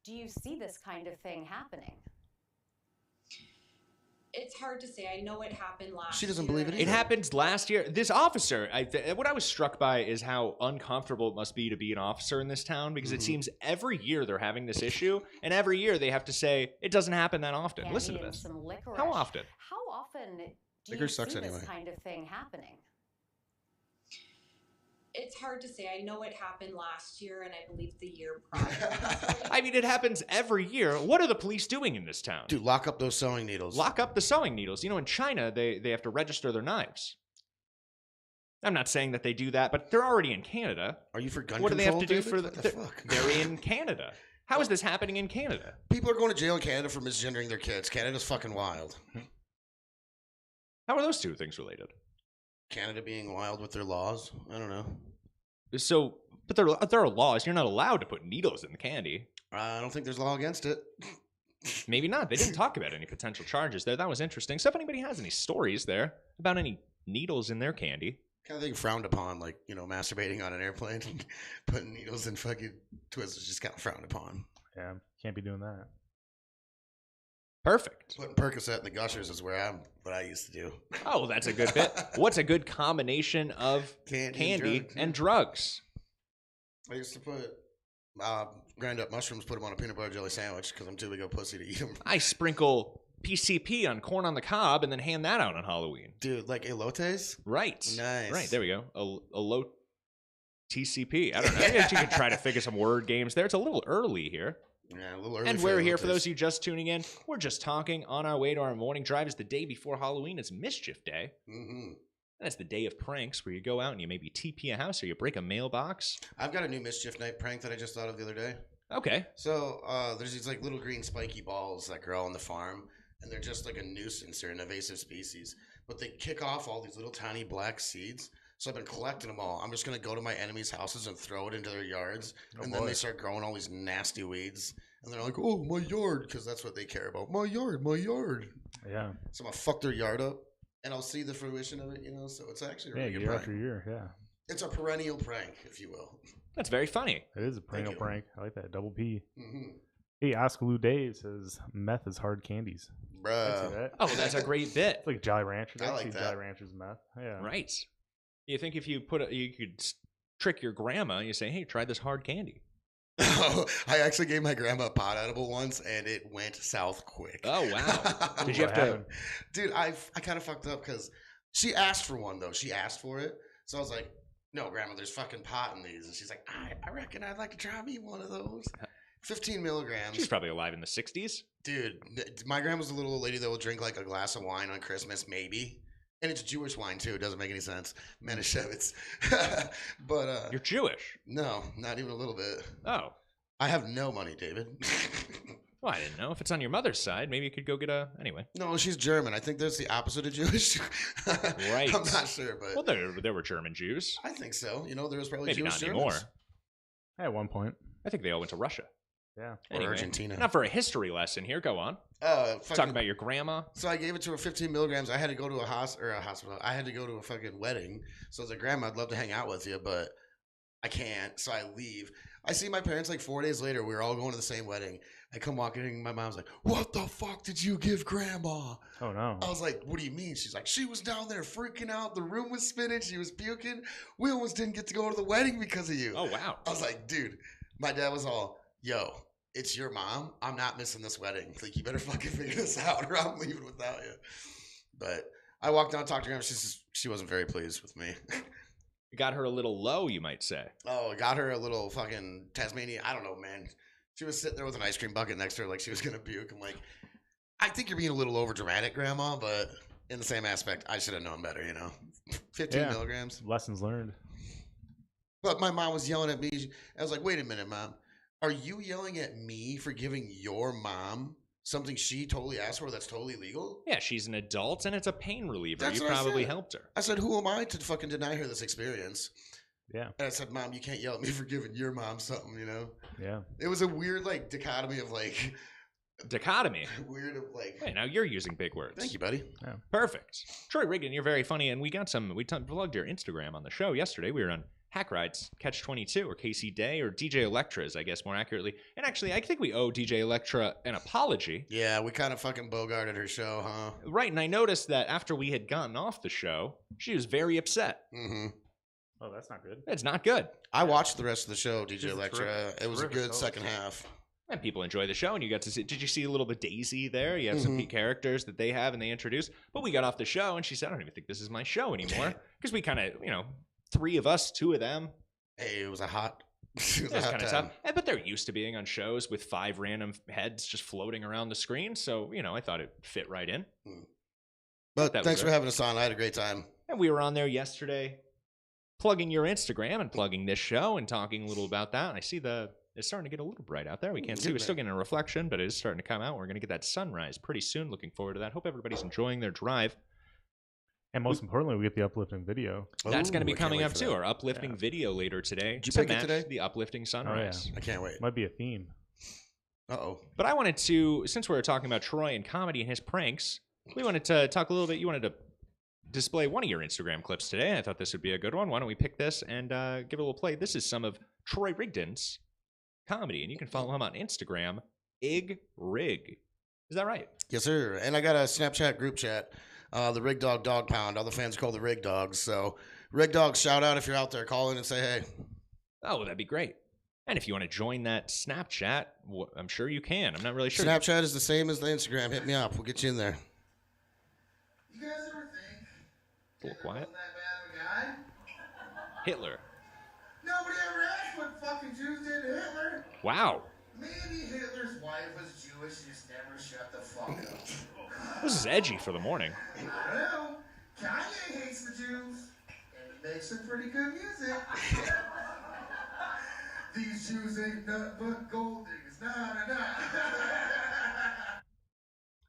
do you see this kind of thing happening? It's hard to say. I know it happened last She doesn't year. believe it It happened last year. This officer, what I was struck by is how uncomfortable it must be to be an officer in this town because it seems every year they're having this issue, and every year they have to say it doesn't happen that often. Candy Listen to and this. some licorice. How often? How often do you Licorice see sucks this anyway. kind of thing happening? It's hard to say. I know it happened last year, and I believe the year prior. I mean, it happens every year. What are the police doing in this town? Dude, lock up those sewing needles. Lock up the sewing needles. In China, they have to register their knives. I'm not saying that they do that, but they're already in Canada. Are you for gun What do they have to do control, for David? the... What the fuck? They're in Canada. How is this happening in Canada? People are going to jail in Canada for misgendering their kids. Canada's fucking wild. How are those two things related? Canada being wild with their laws? I don't know. So, but there are laws. You're not allowed to put needles in the candy. I don't think there's law against it. Maybe not. They didn't talk about any potential charges there. That was interesting. So if anybody has any stories there about any needles in their candy. Kind of thing frowned upon, like, masturbating on an airplane. Putting needles in fucking twists is just kind of frowned upon. Yeah, can't be doing that. Perfect. Putting Percocet in the gushers is what I used to do. Oh, that's a good bit. What's a good combination of candy and drugs? I used to put grind up mushrooms, put them on a peanut butter jelly sandwich because I'm too big a pussy to eat them. I sprinkle PCP on corn on the cob and then hand that out on Halloween. Dude, like elotes? Right. Nice. Right, there we go. A low TCP. I don't know. I guess you could try to figure some word games there. It's a little early here. Yeah, a little early. And we're here for those of you just tuning in. We're just talking on our way to our morning drive. It's the day before Halloween. It's Mischief Day. Mm-hmm. And it's the day of pranks where you go out and you maybe TP a house or you break a mailbox. I've got a new Mischief Night prank that I just thought of the other day. Okay. So there's these like little green spiky balls that grow on the farm, and they're just like a nuisance. They're an invasive species, but they kick off all these little tiny black seeds. So I've been collecting them all. I'm just gonna go to my enemies' houses and throw it into their yards, and then they start growing all these nasty weeds. And they're like, "Oh, my yard," because that's what they care about. My yard, my yard. Yeah. So I'm gonna fuck their yard up, and I'll see the fruition of it. So it's actually a really good year prank. after year. Yeah. It's a perennial prank, if you will. That's very funny. It is a perennial you. prank. I like that. Double P. Mm-hmm. Hey, Oscar Lou Dave says meth is hard candies. I see Bruh. that. Oh, that's a great bit. It's like Jolly Ranchers. I like see that. Jolly Ranchers meth. Yeah. Right. You think if you you could trick your grandma, you say, hey, try this hard candy. I actually gave my grandma a pot edible once, and it went south quick. Oh, wow. Did you have What to... happened? Dude, I kind of fucked up because she asked for one, though. She asked for it. So I was like, no, Grandma, there's fucking pot in these. And she's like, I reckon I'd like to try me one of those. 15 milligrams. She's probably alive in the 60s. Dude, my grandma's the little old lady that will drink like a glass of wine on Christmas, maybe. And it's Jewish wine, too. It doesn't make any sense. Manischewitz. But, You're Jewish. no, not even a little bit. Oh. I have no money, David. Well, I didn't know. If it's on your mother's side, maybe you could go get a... Anyway. No, she's German. I think that's the opposite of Jewish. Right. I'm not sure, but... Well, there were German Jews. I think so. There was probably Maybe Jewish not Germans. anymore. At one point. I think they all went to Russia. Yeah. Or Argentina. Not for a history lesson here. Go on. Talking about your grandma. So I gave it to her 15 milligrams. I had to go to a hospital. I had to go to a fucking wedding. So I was like, Grandma, I'd love to hang out with you, but I can't. So I leave. I see my parents like 4 days later. We were all going to the same wedding. I come walking in. My mom's like, "What the fuck did you give Grandma?" Oh, no. I was like, "What do you mean?" She's like, "She was down there freaking out. The room was spinning. She was puking. We almost didn't get to go to the wedding because of you." Oh, wow. I was like, "Dude," my dad was all, "Yo, it's your mom. I'm not missing this wedding. Like, you better fucking figure this out or I'm leaving without you." But I walked down and talked to her. She wasn't very pleased with me. You got her a little low, you might say. Oh, got her a little fucking Tasmanian. I don't know, man. She was sitting there with an ice cream bucket next to her like she was going to puke. I'm like, I think you're being a little over dramatic, Grandma, but in the same aspect, I should have known better, 15 milligrams. Lessons learned. But my mom was yelling at me. I was like, wait a minute, Mom. Are you yelling at me for giving your mom something she totally asked for that's totally legal? Yeah, she's an adult and it's a pain reliever. That's You what I probably said. helped her. I said, who am I to fucking deny her this experience? Yeah. And I said, Mom, you can't yell at me for giving your mom something, Yeah. It was a weird, like, dichotomy of, like... Dichotomy? Weird of, like... Hey, now you're using big words. Thank you, buddy. Yeah. Perfect. Troy Rigdon, you're very funny, and we plugged your Instagram on the show yesterday. We were on Hack Rides, Catch 22, or Casey Day, or DJ Electra's, I guess, more accurately. And actually, I think we owe DJ Electra an apology. Yeah, we kind of fucking bogarted her show, huh? Right, and I noticed that after we had gotten off the show, she was very upset. Mm-hmm. Oh, that's not good. It's not good. I watched the rest of the show, DJ She's a Electra. It was a good second half. And people enjoy the show, and you got to see. Did you see a little bit Daisy there? You have some key characters that they have and they introduce. But we got off the show, and she said, "I don't even think this is my show anymore," because we kind of, three of us, two of them. Hey, it was a hot. It was kind of tough. But they're used to being on shows with 5 random heads just floating around the screen, so I thought it fit right in. But thanks for having us on. I had a great time. And we were on there yesterday, plugging your Instagram and plugging this show and talking a little about that. And I see it's starting to get a little bright out there. We can't see. We're still getting a reflection, but it is starting to come out. We're going to get that sunrise pretty soon. Looking forward to that. Hope everybody's enjoying their drive. And most importantly, we get the uplifting video. That's going to be coming up too. Our uplifting video later today. Did you pick it match today? The uplifting sunrise. Oh, yeah. I can't wait. Might be a theme. Uh-oh. But I wanted to, since we were talking about Troy and comedy and his pranks, we wanted to talk a little bit. You wanted to display one of your Instagram clips today. I thought this would be a good one. Why don't we pick this and give it a little play? This is some of Troy Rigdon's comedy, and you can follow him on Instagram, IgRig. Is that right? Yes, sir. And I got a Snapchat group chat, the Rig Dog Dog Pound. All the fans call the Rig Dogs. So, Rig Dogs, shout out if you're out there. Call in and say hey. Oh, well, that'd be great. And if you want to join that Snapchat, I'm sure you can. I'm not really sure. Snapchat is the same as the Instagram. Hit me up. We'll get you in there. You guys ever think a little quiet? That bad of a guy? Hitler. Nobody ever asked what fucking Jews did to Hitler. Wow. Maybe Hitler's wife was Jewish and just never shut the fuck up. This is edgy for the morning. I don't know. Kanye hates the Jews, and he makes some pretty good music. These Jews ain't nothing but gold diggers. Nah.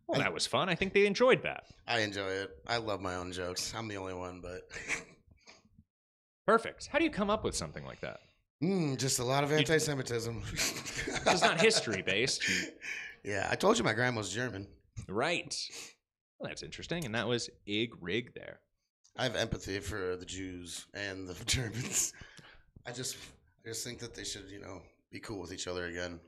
Well, that was fun. I think they enjoyed that. I enjoy it. I love my own jokes. I'm the only one, but... Perfect. How do you come up with something like that? Just a lot of anti-Semitism. It's not history-based. Yeah, I told you my grandma's German. Right. Well, that's interesting. And that was IgRig there. I have empathy for the Jews and the Germans. I just think that they should, be cool with each other again.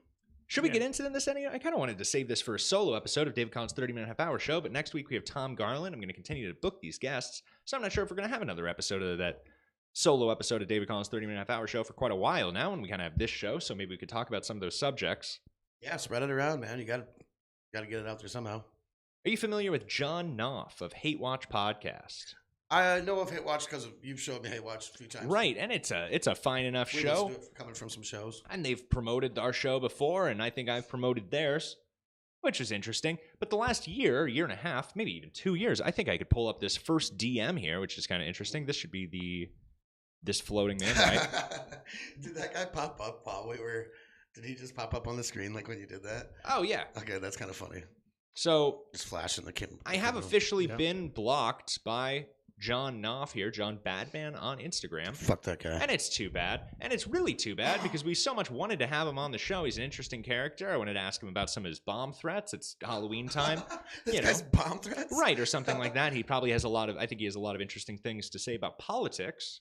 Should we get into this any? I kind of wanted to save this for a solo episode of David Collins' 30-minute half-hour show, but next week we have Tom Garland. I'm going to continue to book these guests, so I'm not sure if we're going to have another episode of that solo episode of David Collins' 30-minute half-hour show for quite a while now, and we kind of have this show, so maybe we could talk about some of those subjects. Yeah, spread it around, man. You got to get it out there somehow. Are you familiar with John Knopf of Hate Watch Podcast? I know of Hate Watch because you've showed me Hate Watch a few times. Right, and it's a fine enough show. Coming from some shows. And they've promoted our show before, and I think I've promoted theirs, which is interesting. But the last year and a half, maybe even 2 years, I think I could pull up this first DM here, which is kind of interesting. This should be this floating man, right? Did that guy pop up while we were... Did he just pop up on the screen like when you did that? Oh, yeah. Okay, that's kind of funny. So... Just flashing the camera. I have officially been blocked by... John Knopf here, John Badman on Instagram. Fuck that guy. And it's too bad. And it's really too bad because we so much wanted to have him on the show. He's an interesting character. I wanted to ask him about some of his bomb threats. It's Halloween time. This guy's bomb threats? Right, or something like that. He probably has I think he has a lot of interesting things to say about politics.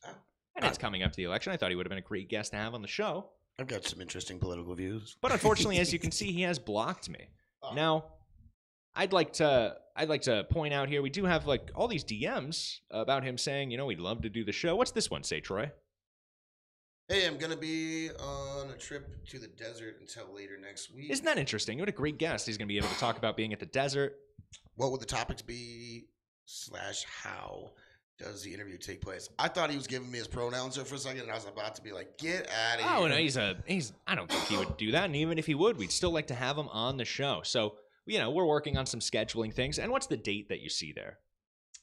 And it's coming up to the election. I thought he would have been a great guest to have on the show. I've got some interesting political views. But unfortunately, as you can see, he has blocked me. Now, I'd like to point out here, we do have like all these DMs about him saying, we'd love to do the show. What's this one say, Troy? Hey, I'm going to be on a trip to the desert until later next week. Isn't that interesting? What a great guest. He's going to be able to talk about being at the desert. What would the topics be / how does the interview take place? I thought he was giving me his pronouns there for a second, and I was about to be like, get out of here. Oh, no, I don't think he would do that. And even if he would, we'd still like to have him on the show. So, we're working on some scheduling things. And what's the date that you see there?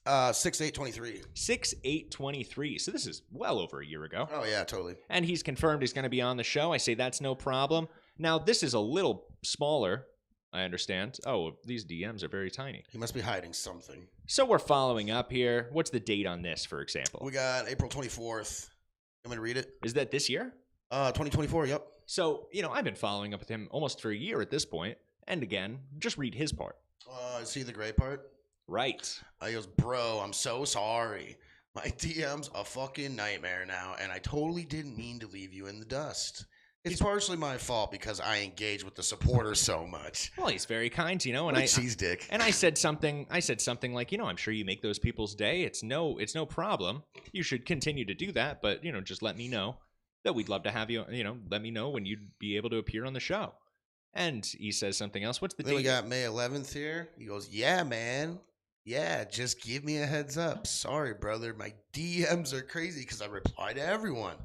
6/8/23. 6/8/23. So this is well over a year ago. Oh, yeah, totally. And he's confirmed he's going to be on the show. I say that's no problem. Now, this is a little smaller, I understand. Oh, these DMs are very tiny. He must be hiding something. So we're following up here. What's the date on this, for example? We got April 24th. I'm going to read it. Is that this year? 2024, yep. So, I've been following up with him almost for a year at this point. And again, just read his part. Is he the gray part? Right. He goes, bro, I'm so sorry. My DM's a fucking nightmare now, and I totally didn't mean to leave you in the dust. It's partially my fault because I engage with the supporters so much. Well, he's very kind, and what a cheese dick. And I said something like, I'm sure you make those people's day. It's no problem. You should continue to do that, but just let me know that we'd love to have you. Let me know when you'd be able to appear on the show. And he says something else. What's the date? Then we got May 11th here. He goes, yeah, man. Yeah, just give me a heads up. Sorry, brother. My DMs are crazy because I reply to everyone.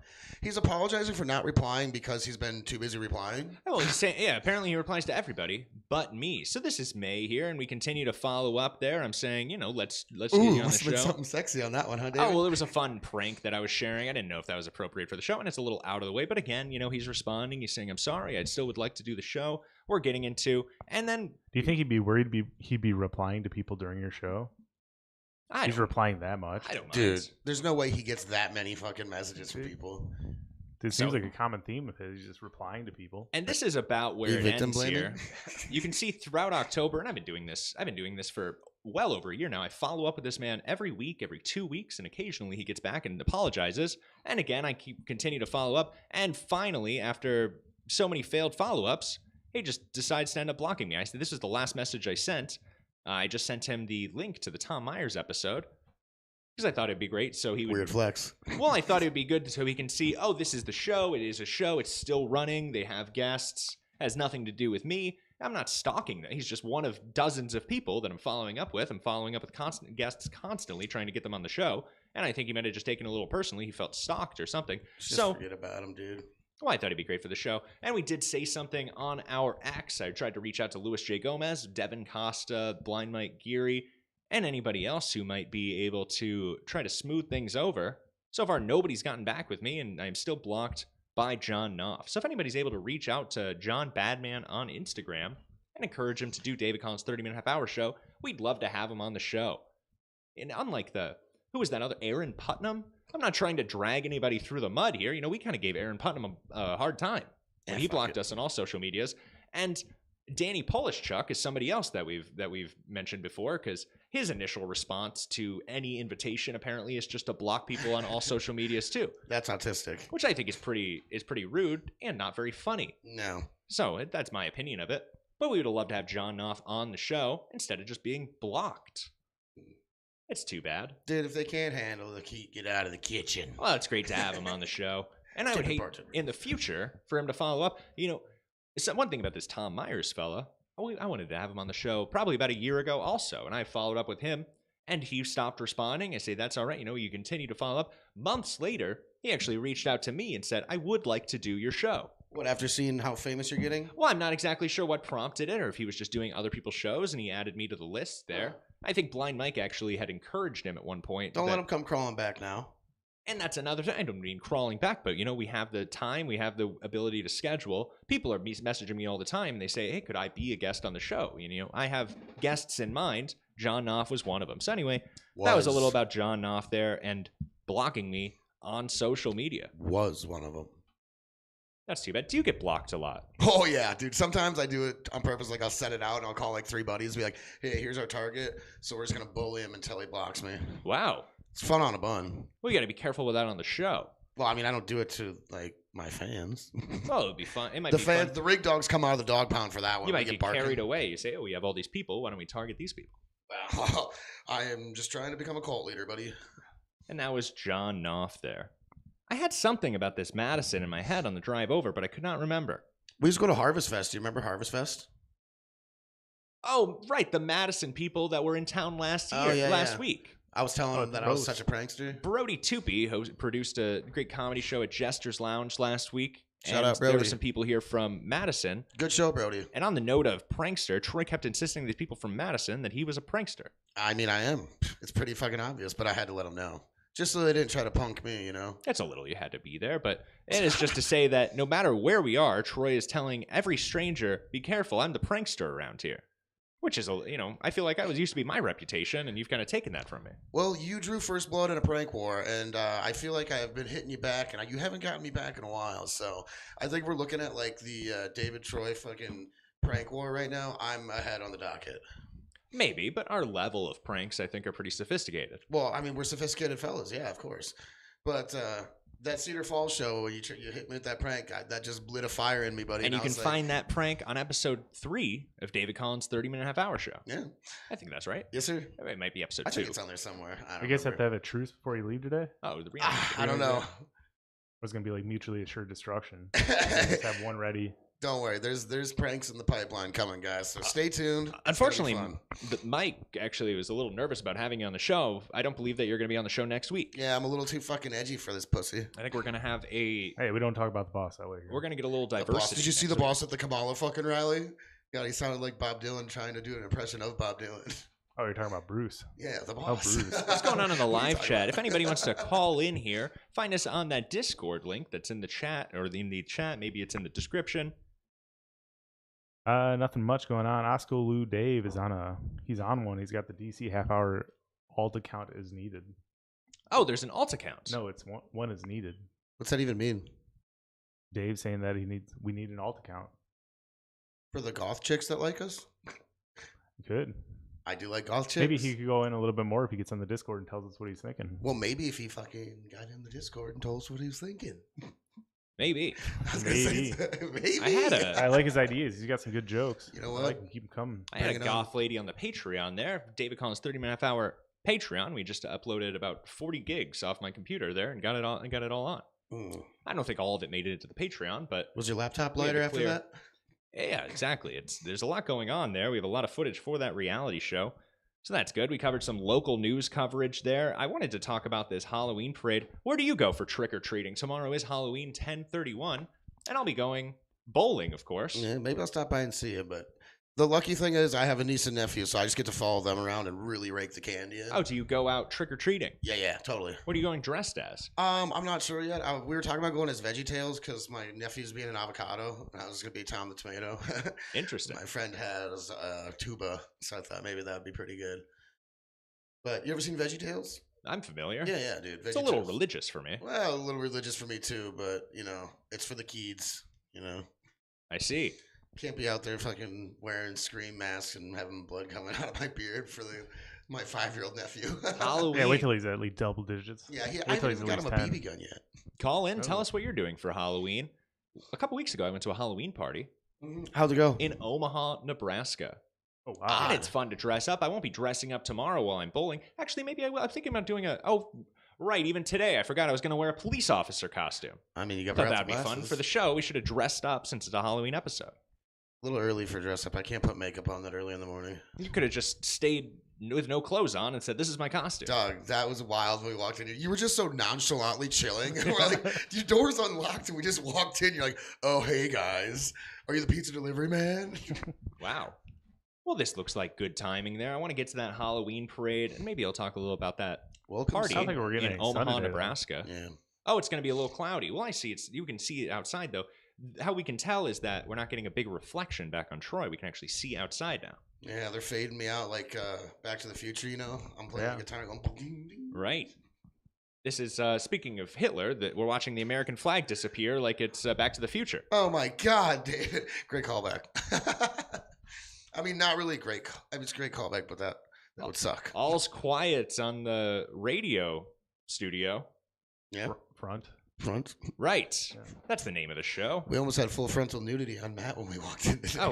He's apologizing for not replying because he's been too busy replying. Oh, he's saying, apparently he replies to everybody but me. So this is May here, and we continue to follow up there. I'm saying, let's get you on the show. Something sexy on that one, huh, David? Oh, well, it was a fun prank that I was sharing. I didn't know if that was appropriate for the show, and it's a little out of the way. But again, he's responding. He's saying, I'm sorry. I still would like to do the show. We're getting into, and then... Do you think he'd be worried he'd be replying to people during your show? He's replying that much. I don't mind. Dude, there's no way he gets that many fucking messages from people. It seems like a common theme of his. He's just replying to people. And this is about where it ends here. You can see throughout October, and I've been doing this for well over a year now. I follow up with this man every week, every 2 weeks, and occasionally he gets back and apologizes. And again, I continue to follow up. And finally, after so many failed follow-ups, he just decides to end up blocking me. I said, this is the last message I sent. I just sent him the link to the Tom Myers episode because I thought it'd be great. So he would, weird flex. Well, I thought it'd be good so he can see, oh, this is the show. It is a show. It's still running. They have guests. It has nothing to do with me. I'm not stalking them. He's just one of dozens of people that I'm following up with. I'm following up with guests constantly, trying to get them on the show. And I think he might have just taken it a little personally. He felt stalked or something. Just forget about him, dude. Well, I thought it'd be great for the show. And we did say something on our X. I tried to reach out to Louis J. Gomez, Devin Costa, Blind Mike Geary, and anybody else who might be able to try to smooth things over. So far, nobody's gotten back with me, and I'm still blocked by John Knopf. So if anybody's able to reach out to John Badman on Instagram and encourage him to do David Collins' 30-minute half-hour show, we'd love to have him on the show. And unlike who was that other, Aaron Putnam? I'm not trying to drag anybody through the mud here. We kind of gave Aaron Putnam a hard time when he blocked us on all social medias. And Danny Polishchuk is somebody else that we've mentioned before because his initial response to any invitation apparently is just to block people on all social medias too. That's autistic. Which I think is pretty rude and not very funny. No. So that's my opinion of it. But we would have loved to have John Knopf on the show instead of just being blocked. It's too bad. Dude, if they can't handle the heat, get out of the kitchen. Well, it's great to have him on the show. And I would hate in the future for him to follow up. One thing about this Tom Myers fella, I wanted to have him on the show probably about a year ago also. And I followed up with him and he stopped responding. I say, that's all right. You continue to follow up. Months later, he actually reached out to me and said, I would like to do your show. What, after seeing how famous you're getting? Well, I'm not exactly sure what prompted it or if he was just doing other people's shows and he added me to the list there. I think Blind Mike actually had encouraged him at one point. Don't let him come crawling back now. And that's another thing. I don't mean crawling back, but, we have the time. We have the ability to schedule. People are messaging me all the time. And they say, hey, could I be a guest on the show? I have guests in mind. John Knopf was one of them. So anyway, that was a little about John Knopf there and blocking me on social media. Was one of them. That's too bad. Do you get blocked a lot? Oh, yeah, dude. Sometimes I do it on purpose. Like, I'll set it out and I'll call like 3 buddies and be like, hey, here's our target. So we're just going to bully him until he blocks me. Wow. It's fun on a bun. Well, you got to be careful with that on the show. Well, I mean, I don't do it to like my fans. Oh, it'd be fun. It might The be fans, fun. the rig dogs come out of the dog pound for that one. You We might get barking. carried away. You say, "Oh, we have all these people. Why don't we target these people?" Well, I am just trying to become a cult leader, buddy. And that was John Knopf there. I had something about this Madison in my head on the drive over, but I could not remember. We used to go to Harvest Fest. Do you remember Harvest Fest? Oh, right, the Madison people that were in town last week. I was telling them that I was such a prankster. Brody Toopy, who produced a great comedy show at Jester's Lounge last week. Shout and out, Brody. There were some people here from Madison. Good show, Brody. And on the note of prankster, Troy kept insisting to these people from Madison that he was a prankster. I mean, I am. It's pretty fucking obvious, but I had to let them know. Just so they didn't try to punk me, you know? That's a little you had to be there, but it is just to say that no matter where we are, Troy is telling every stranger, be careful, I'm the prankster around here. Which is, I feel like that used to be my reputation, and you've kind of taken that from me. Well, you drew first blood in a prank war, and I feel like I have been hitting you back, and you haven't gotten me back in a while. So I think we're looking at like the David Troy fucking prank war right now. I'm ahead on the docket. Maybe, but our level of pranks, I think, are pretty sophisticated. Well, I mean, we're sophisticated fellas, yeah, of course. But that Cedar Falls show where you hit me with that prank, that just lit a fire in me, buddy. And you can find that prank on episode 3 of David Collins' 30-minute half-hour show. Yeah. I think that's right. Yes, sir. It might be episode 2. I think it's on there somewhere. I don't You guys remember. have to have a truce before you leave today? Oh, the I don't know. It was going to be like mutually assured destruction. Just have one ready. Don't worry. There's pranks in the pipeline coming, guys. So stay tuned. It's Unfortunately, gonna be fun. Mike actually was a little nervous about having you on the show. I don't believe that you're going to be on the show next week. Yeah, I'm a little too fucking edgy for this pussy. I think we're going to have a... Hey, we don't talk about the boss that way. We're going to get a little The diversity. boss. Did you see next the week. boss at the Kamala fucking rally? God, he sounded like Bob Dylan trying to do an impression of Bob Dylan. Oh, you're talking about Bruce. Yeah, the Oh, boss. Bruce. What's going on in the What are you live talking chat? about? If anybody wants to call in here, find us on that Discord link that's in the chat, or in the chat. Maybe it's in the description. Nothing much going on. Oscar Lou Dave is he's on one. He's got the DC half-hour alt account is needed. Oh, there's an alt account. No, it's one is needed. What's that even mean? Dave saying that we need an alt account. For the goth chicks that like us? Good. I do like goth chicks. Maybe he could go in a little bit more if he gets on the Discord and tells us what he's thinking. Well, maybe if he fucking got in the Discord and told us what he was thinking. Maybe. Maybe. Maybe. I like his ideas. He's got some good jokes. You know I what? like him. Keep him coming. I had Bring a it on. goth lady on the Patreon there. David Collins 30-minute half-hour Patreon. We just uploaded about 40 gigs off my computer there and got it all on. I don't think all of it made it into the Patreon, but Was your laptop we had lighter to after clear- that? Yeah, exactly. There's a lot going on there. We have a lot of footage for that reality show. So that's good. We covered some local news coverage there. I wanted to talk about this Halloween parade. Where do you go for trick-or-treating? Tomorrow is Halloween 10/31, and I'll be going bowling, of course. Yeah, maybe I'll stop by and see you, but the lucky thing is I have a niece and nephew, so I just get to follow them around and really rake the candy in. Oh, do you go out trick-or-treating? Yeah, totally. What are you going dressed as? I'm not sure yet. We were talking about going as VeggieTales because my nephew's being an avocado, and I was going to be Tom the Tomato. Interesting. My friend has tuba, so I thought maybe that would be pretty good. But you ever seen VeggieTales? I'm familiar. Yeah, dude. It's a little VeggieTales. religious for me. Well, a little religious for me too, but it's for the kids. I see. Can't be out there fucking wearing scream masks and having blood coming out of my beard for my 5-year-old nephew. Halloween. Yeah, wait till he's at least double digits. Yeah, Wait I till haven't he's even at got him least a 10. BB gun yet. Call in. Tell Oh. us what you're doing for Halloween. A couple weeks ago, I went to a Halloween party How'd it go? in Omaha, Nebraska. Oh, wow. And it's fun to dress up. I won't be dressing up tomorrow while I'm bowling. Actually, maybe I will. I'm thinking about doing right, even today. I forgot I was going to wear a police officer costume. I mean, you got Thought the that'd be fun glasses. for the show. We should have dressed up since it's a Halloween episode. A little early for dress up. I can't put makeup on that early in the morning. You could have just stayed with no clothes on and said, "This is my costume." Dog, that was wild when we walked in here. You were just so nonchalantly chilling. We're like, your door's unlocked, and we just walked in. You're like, oh, hey, guys. Are you the pizza delivery man? Wow. Well, this looks like good timing there. I want to get to that Halloween parade, and maybe I'll talk a little about that party Sounds like we're getting in Omaha, sunny today, though. Nebraska. Yeah. Oh, it's going to be a little cloudy. Well, I see. You can see it outside, though. How we can tell is that we're not getting a big reflection back on Troy. We can actually see outside now. Yeah, they're fading me out like Back to the Future, I'm playing Yeah. the guitar going, ding, ding. Right. This is, speaking of Hitler, that we're watching the American flag disappear like it's Back to the Future. Oh, my God, David. Great callback. I mean, not really great. It's a great callback, but that would suck. All's quiet on the radio studio. Yeah. Front. Front. Right. That's the name of the show. We almost had full frontal nudity on Matt when we walked in today. Oh,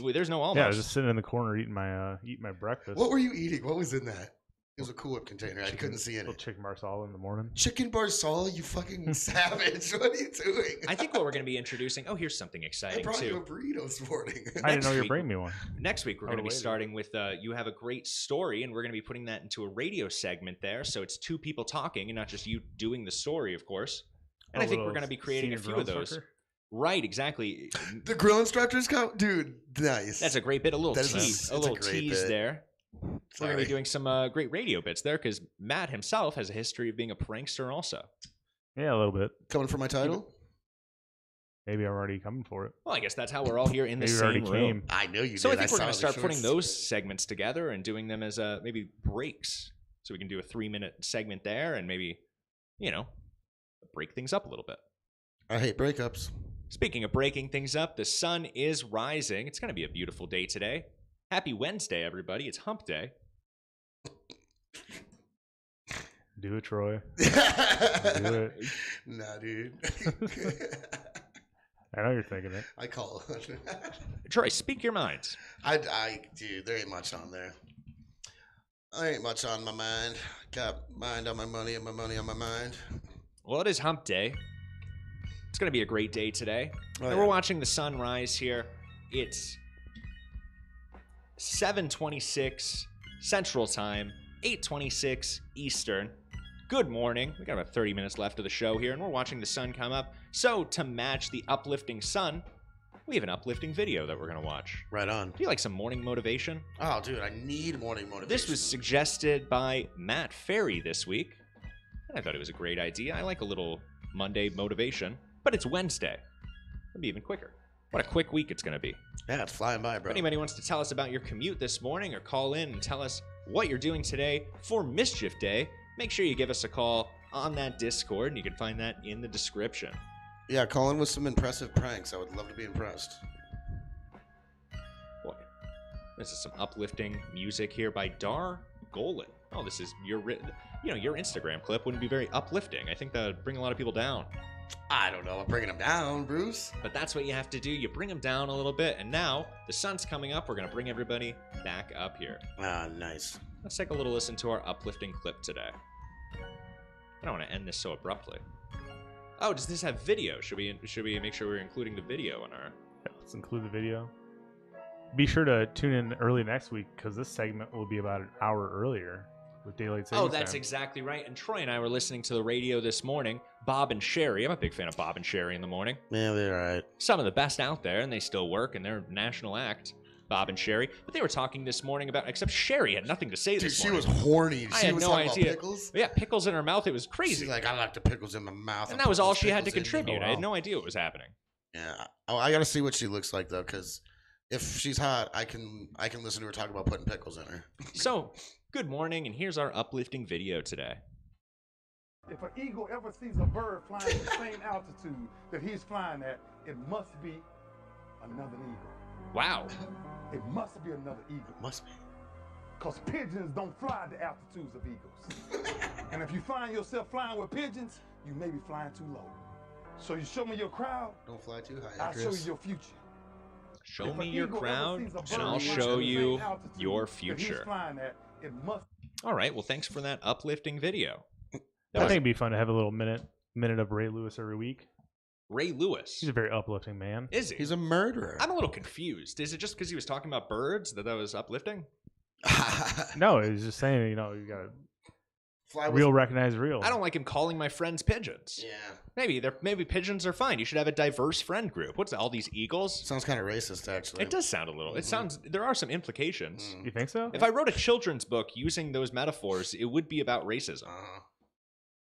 we there's no almost. Yeah, I was just sitting in the corner eating my breakfast. What were you eating? What was in that? It was a Cool Whip container. I couldn't see in Little it. chicken marsala in the morning. Chicken Barsala, you fucking savage. What are you doing? I think what we're going to be introducing. Oh, here's something I exciting brought you a too. burrito this morning. I didn't know you were week- bringing me one. Next week we're I going to be would've waited. starting with you have a great story, and we're going to be putting that into a radio segment there. So it's two people talking, and not just you doing the story, of course. And A I think we're little going to be creating a senior few grill of those. instructor? Right, exactly. The grill instructors come, dude. Nice. That's a great bit. A little That is tease. it's A little great tease bit. there. We're going to Sorry. be doing some great radio bits there because Matt himself has a history of being a prankster also. Yeah, a little bit. Coming for my title? Maybe I'm already coming for it. Well, I guess that's how we're all here in the Maybe we same already room. came. I know you So did. I think we're saw going to the start putting shorts. those segments together and doing them as maybe breaks. So we can do a 3-minute segment there and maybe, break things up a little bit. I hate breakups. Speaking of breaking things up, the sun is rising. It's going to be a beautiful day today. Happy Wednesday, everybody. It's hump day. Do it, Troy. Do it. Nah, dude. I know you're thinking it. I call it. Troy, speak your minds. Dude, there ain't much on there. There ain't much on my mind. Got mind on my money and my money on my mind. Well, it is hump day. It's going to be a great day today. Oh, and yeah. we're watching the sun rise here. It's 7:26 Central Time, 8:26 Eastern. Good morning. We got about 30 minutes left of the show here, and we're watching the sun come up. So, to match the uplifting sun, we have an uplifting video that we're going to watch. Right on. Do you like some morning motivation? Oh, dude, I need morning motivation. This was suggested by Matt Ferry this week. And I thought it was a great idea. I like a little Monday motivation, but it's Wednesday. It'll be even quicker. What a quick week it's going to be. Yeah, it's flying by, If bro. anybody wants to tell us about your commute this morning or call in and tell us what you're doing today for Mischief Day, make sure you give us a call on that Discord, and you can find that in the description. Yeah, call in with some impressive pranks. I would love to be impressed. Boy, this is some uplifting music here by Dar Golan. Oh, this is your Instagram clip wouldn't be very uplifting. I think that would bring a lot of people down. I don't know. I'm bringing them down, Bruce. But that's what you have to do. You bring them down a little bit, and now the sun's coming up. We're going to bring everybody back up here. Ah, nice. Let's take a little listen to our uplifting clip today. I don't want to end this so abruptly. Oh, does this have video? Should we make sure we're including the video in our... Yeah, let's include the video. Be sure to tune in early next week because this segment will be about an hour earlier with Daylight Savings Oh, that's Time. exactly right. And Troy and I were listening to the radio this morning. Bob and Sherry. I'm a big fan of Bob and Sherry in the morning. Yeah, they're all right. Some of the best out there, and they still work, and they're a national act. Bob and Sherry. But they were talking this morning about, except Sherry had nothing to say Dude, this she morning. was horny. I She had was no talking about idea. pickles? Yeah, pickles in her mouth. It was crazy. She's like, I like the pickles in my mouth. And I that put was all those she had to pickles in me. contribute. I had no idea what was happening. Yeah. Oh, I got to see what she looks like, though, because if she's hot, I can listen to her talk about putting pickles in her. So, good morning, and here's our uplifting video today. If an eagle ever sees a bird flying at the same altitude that he's flying at, it must be another eagle. Wow. It must be another eagle. Must be. Because pigeons don't fly the altitudes of eagles. And if you find yourself flying with pigeons, you may be flying too low. So you show me your crowd, Don't fly too high, I'll show you Chris. your future. Show If me an your eagle ever crowd, sees a and bird I'll flying show at the you same altitude your that future. he's flying at, it must. All right, well, thanks for that uplifting video. I think it'd be fun to have a little minute of Ray Lewis every week. Ray Lewis. He's a very uplifting man. Is he? He's a murderer. I'm a little confused. Is it just because he was talking about birds that was uplifting? No, he's just saying, you got Fly with- real recognize real. I don't like him calling my friends pigeons. Yeah. Maybe pigeons are fine. You should have a diverse friend group. What's all these eagles? Sounds kind of racist, actually. It does sound a little. It sounds. There are some implications. You think so? If I wrote a children's book using those metaphors, it would be about racism.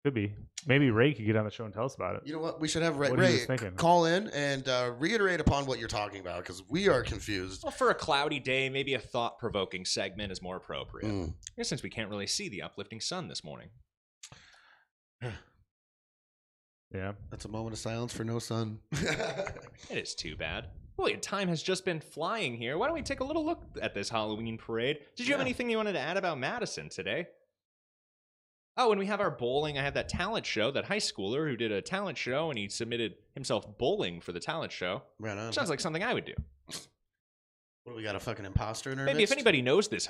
Could be. Maybe Ray could get on the show and tell us about it. You know what? We should have Ray, What he was Ray thinking. call in and reiterate upon what you're talking about because we are confused. Well, for a cloudy day, maybe a thought-provoking segment is more appropriate. Mm. Since we can't really see the uplifting sun this morning. Yeah. That's a moment of silence for no sun. It is too bad. Boy, time has just been flying here. Why don't we take a little look at this Halloween parade? Did you have anything you wanted to add about Madison today? Oh, and we have our bowling. I have that talent show, that high schooler who did a talent show, and he submitted himself bowling for the talent show. Right on. Sounds like something I would do. What do we got, a fucking imposter in our Maybe if midst? anybody knows this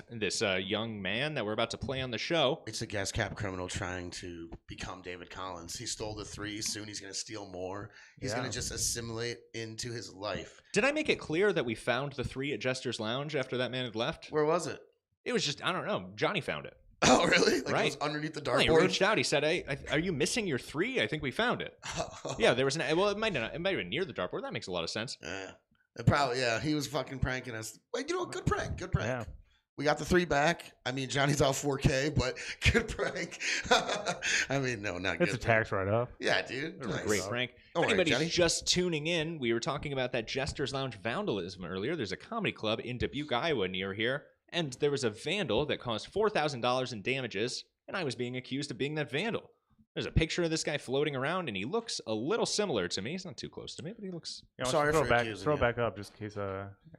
young man that we're about to play on the show. It's a gas cap criminal trying to become David Collins. He stole the 3. Soon he's going to steal more. He's Yeah. going to just assimilate into his life. Did I make it clear that we found the 3 at Jester's Lounge after that man had left? Where was it? It was just, I don't know. Johnny found it. Oh, really? Like Right. it was underneath the Well, he dartboard? reached out. He said, "Hey, are you missing your 3? I think we found it." Yeah, there was an. Well, it might have been near the dartboard. That makes a lot of sense. Yeah. Probably, yeah. He was fucking pranking us. Wait, you know what? Good prank. Good prank. Yeah. We got the 3 back. I mean, Johnny's out 4K, but good prank. I mean, no, not good. It's a tax write-off. Yeah, dude. It was a Nice. great prank. Don't If worry, anybody's Johnny. just tuning in, we were talking about that Jester's Lounge vandalism earlier. There's a comedy club in Dubuque, Iowa near here, and there was a vandal that caused $4,000 in damages, and I was being accused of being that vandal. There's a picture of this guy floating around, and he looks a little similar to me. He's not too close to me, but he looks... You know, Sorry throw for it back, accusing throw you. it back up just in case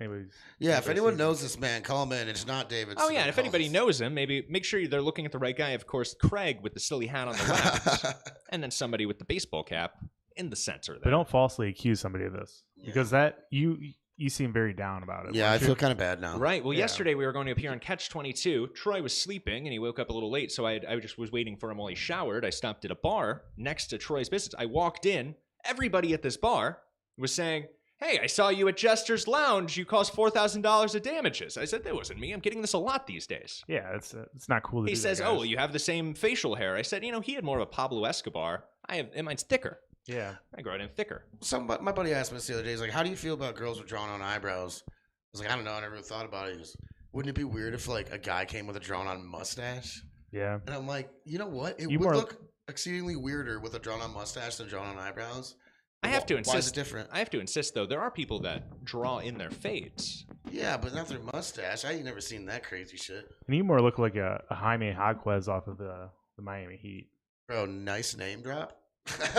anybody's. Yeah, if anyone sees knows this man, call him in. It's not David. Oh, yeah, and if anybody knows him, maybe make sure they're looking at the right guy. Of course, Craig with the silly hat on the left, and then somebody with the baseball cap in the center But there. don't falsely accuse somebody of this because that you seem very down about it. Yeah, I weren't you? feel kind of bad now. Right. Well, Yeah. yesterday we were going to appear on Catch 22. Troy was sleeping, and he woke up a little late, so I just was waiting for him while he showered. I stopped at a bar next to Troy's business. I walked in. Everybody at this bar was saying, "Hey, I saw you at Jester's Lounge. You caused $4,000 of damages." I said, "That wasn't me. I'm getting this a lot these days." Yeah, it's not cool. To He do says, that, "Oh, guys. well, you have the same facial hair." I said, he had more of a Pablo Escobar. And mine's thicker. Yeah. I grow it in thicker. My buddy asked me this the other day. He's like, "How do you feel about girls with drawn-on eyebrows?" I was like, "I don't know. I never thought about it." He goes, "Wouldn't it be weird if like a guy came with a drawn-on mustache?" Yeah. And I'm like, you know what? It You would more- look exceedingly weirder with a drawn-on mustache than drawn-on eyebrows. I have to insist. Why is it different? I have to insist, though. There are people that draw in their fades. Yeah, but not their mustache. I ain't never seen that crazy shit. And you more look like a Jaime Jaquez off of the Miami Heat. Bro, nice name drop.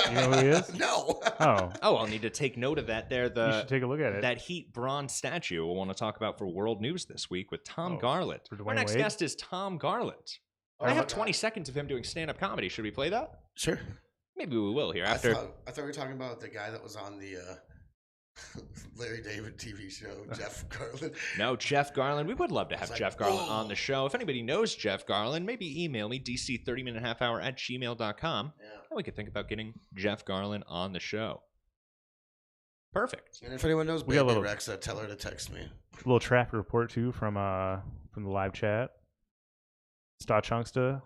You know who he is? No. Oh. Oh, I'll need to take note of that. There, You should take a look at it. That Heat bronze statue we'll want to talk about for World News this week with Tom Garland. for Our Dwayne next Wade? guest is Tom Garland. Oh I my have God. 20 seconds of him doing stand-up comedy. Should we play that? Sure. Maybe we will here I after. thought we were talking about the guy that was on the Larry David TV show, Jeff Garland. No, Jeff Garland. We would love to have like, Jeff Garland oh. on the show. If anybody knows Jeff Garland, maybe email me, dc30minutehalfhour@gmail.com, and we could think about getting Jeff Garland on the show. Perfect. And if anyone knows We got a Baby little- Rexa, tell her to text me. A little traffic report too from the live chat. Stachungsta,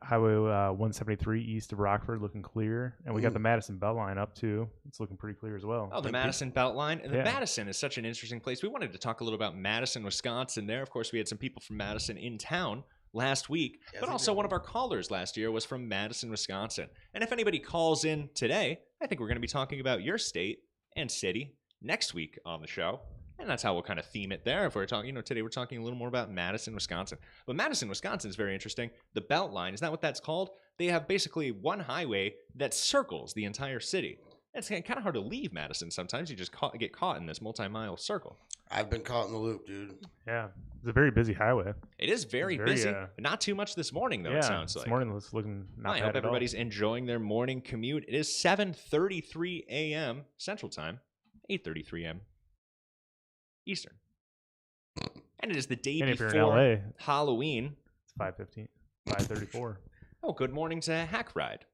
Highway 173 east of Rockford, looking clear, and we got the Madison Beltline up too. It's looking pretty clear as well. Oh, the Madison Beltline. And the Yeah. Madison is such an interesting place. We wanted to talk a little about Madison, Wisconsin there. Of course, we had some people from Madison in town last week, but also one of our callers last year was from Madison, Wisconsin. And if anybody calls in today, I think we're going to be talking about your state and city next week on the show. And that's how we'll kind of theme it there. If we're talking, today we're talking a little more about Madison, Wisconsin. But Madison, Wisconsin is very interesting. The Beltline, is that what that's called? They have basically one highway that circles the entire city. It's kind of hard to leave Madison sometimes. You just get caught in this multi-mile circle. I've been caught in the loop, dude. Yeah, it's a very busy highway. It is very It's very, busy. Not too much this morning, though, Yeah, it sounds this like. morning it's looking not I bad hope at all. everybody's enjoying their morning commute. It is 7:33 a.m. Central Time, 8:33 a.m. Eastern. And it is the day And if you're in before LA, Halloween. It's 5:15, 5:34. Oh, good morning to Hack Ride.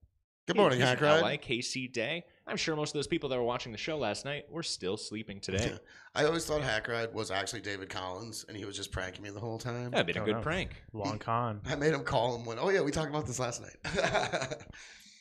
Good morning, He's Hack in Ride. LA, KC Day. I'm sure most of those people that were watching the show last night were still sleeping today. I always thought Hack Ride was actually David Collins, and he was just pranking me the whole time. That'd been a good prank. Long con. I made him call him when, oh yeah, we talked about this last night.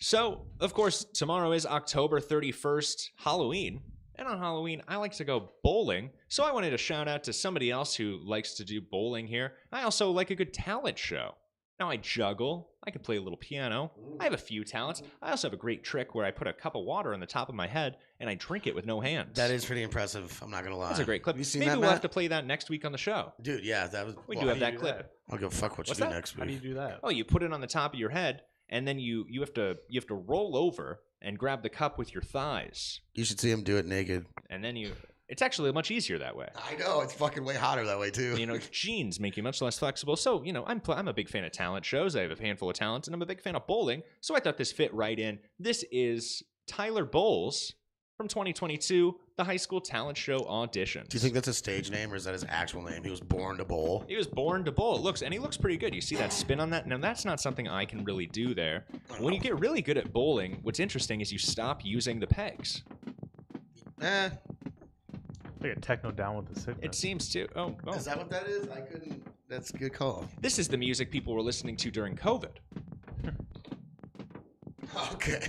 So, of course, tomorrow is October 31st, Halloween. And on Halloween, I like to go bowling. So I wanted to shout out to somebody else who likes to do bowling here. I also like a good talent show. Now, I juggle. I can play a little piano. I have a few talents. I also have a great trick where I put a cup of water on the top of my head and I drink it with no hands. That is pretty impressive. I'm not gonna lie. That's a great clip. Have you seen Maybe that, we'll Matt? have to play that next week on the show. Dude, yeah, that was. We do have that clip. I'll go fuck what What's you do that? next week. How do you do that? Oh, you put it on the top of your head, and then you have to roll over and grab the cup with your thighs. You should see him do it naked. And then It's actually much easier that way. I know, it's fucking way hotter that way too. You know, jeans make you much less flexible. So, you know, I'm a big fan of talent shows. I have a handful of talents, and I'm a big fan of bowling. So I thought this fit right in. This is Tyler Bowles from 2022, the high school talent show auditions. Do you think that's a stage name or is that his actual name? He was born to bowl. He was born to bowl. He looks pretty good. You see that spin on that? Now, that's not something I can really do there. When you get really good at bowling, what's interesting is you stop using the pegs. Like a techno down with the sickness. It seems to. Oh. Is that what that is? I couldn't. That's a good call. This is the music people were listening to during COVID. Okay.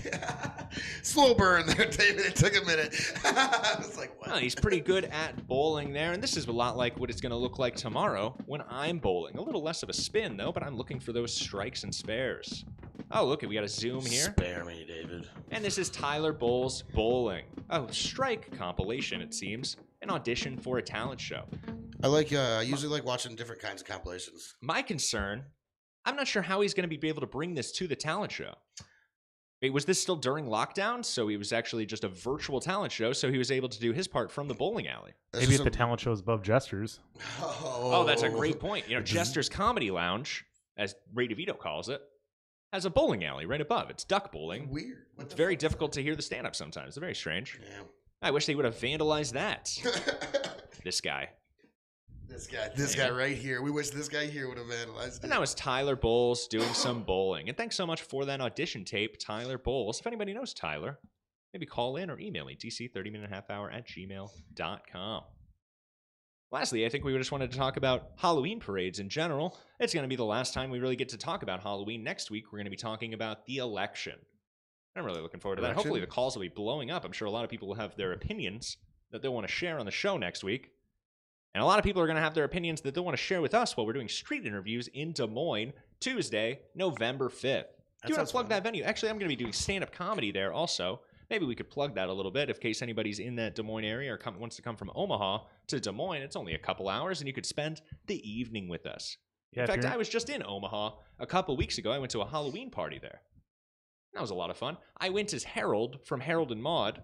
Slow burn there, David. It took a minute. I was like, what? Well, he's pretty good at bowling there, and this is a lot like what it's going to look like tomorrow when I'm bowling. A little less of a spin, though, but I'm looking for those strikes and spares. Oh, look, we got a zoom here. Spare me, David. And this is Tyler Bowles bowling. Oh, strike compilation, it seems. An audition for a talent show. I usually like watching different kinds of compilations. My concern, I'm not sure how he's going to be able to bring this to the talent show. Wait, was this still during lockdown? So he was actually just a virtual talent show, so he was able to do his part from the bowling alley. Maybe if the talent show is above Jesters. Oh, that's a great point. You know, Jester's Comedy Lounge, as Ray DeVito calls it, has a bowling alley right above. It's duck bowling. Weird. It's very difficult to hear the stand-up sometimes. It's very strange. Yeah. I wish they would have vandalized that. This guy. This guy right here. We wish this guy here would have vandalized it. And that was Tyler Bowles doing some bowling. And thanks so much for that audition tape, Tyler Bowles. If anybody knows Tyler, maybe call in or email me, dc30minutehalfhour@gmail.com. Lastly, I think we just wanted to talk about Halloween parades in general. It's going to be the last time we really get to talk about Halloween. Next week, we're going to be talking about the election. I'm really looking forward to that. Hopefully the calls will be blowing up. I'm sure a lot of people will have their opinions that they'll want to share on the show next week. And a lot of people are going to have their opinions that they'll want to share with us while we're doing street interviews in Des Moines, Tuesday, November 5th. Do you want to plug that venue? Actually, I'm going to be doing stand-up comedy there also. Maybe we could plug that a little bit in case anybody's in that Des Moines area or wants to come from Omaha to Des Moines. It's only a couple hours, and you could spend the evening with us. Yeah, in fact, I was just in Omaha a couple weeks ago. I went to a Halloween party there. That was a lot of fun. I went as Harold from Harold and Maude.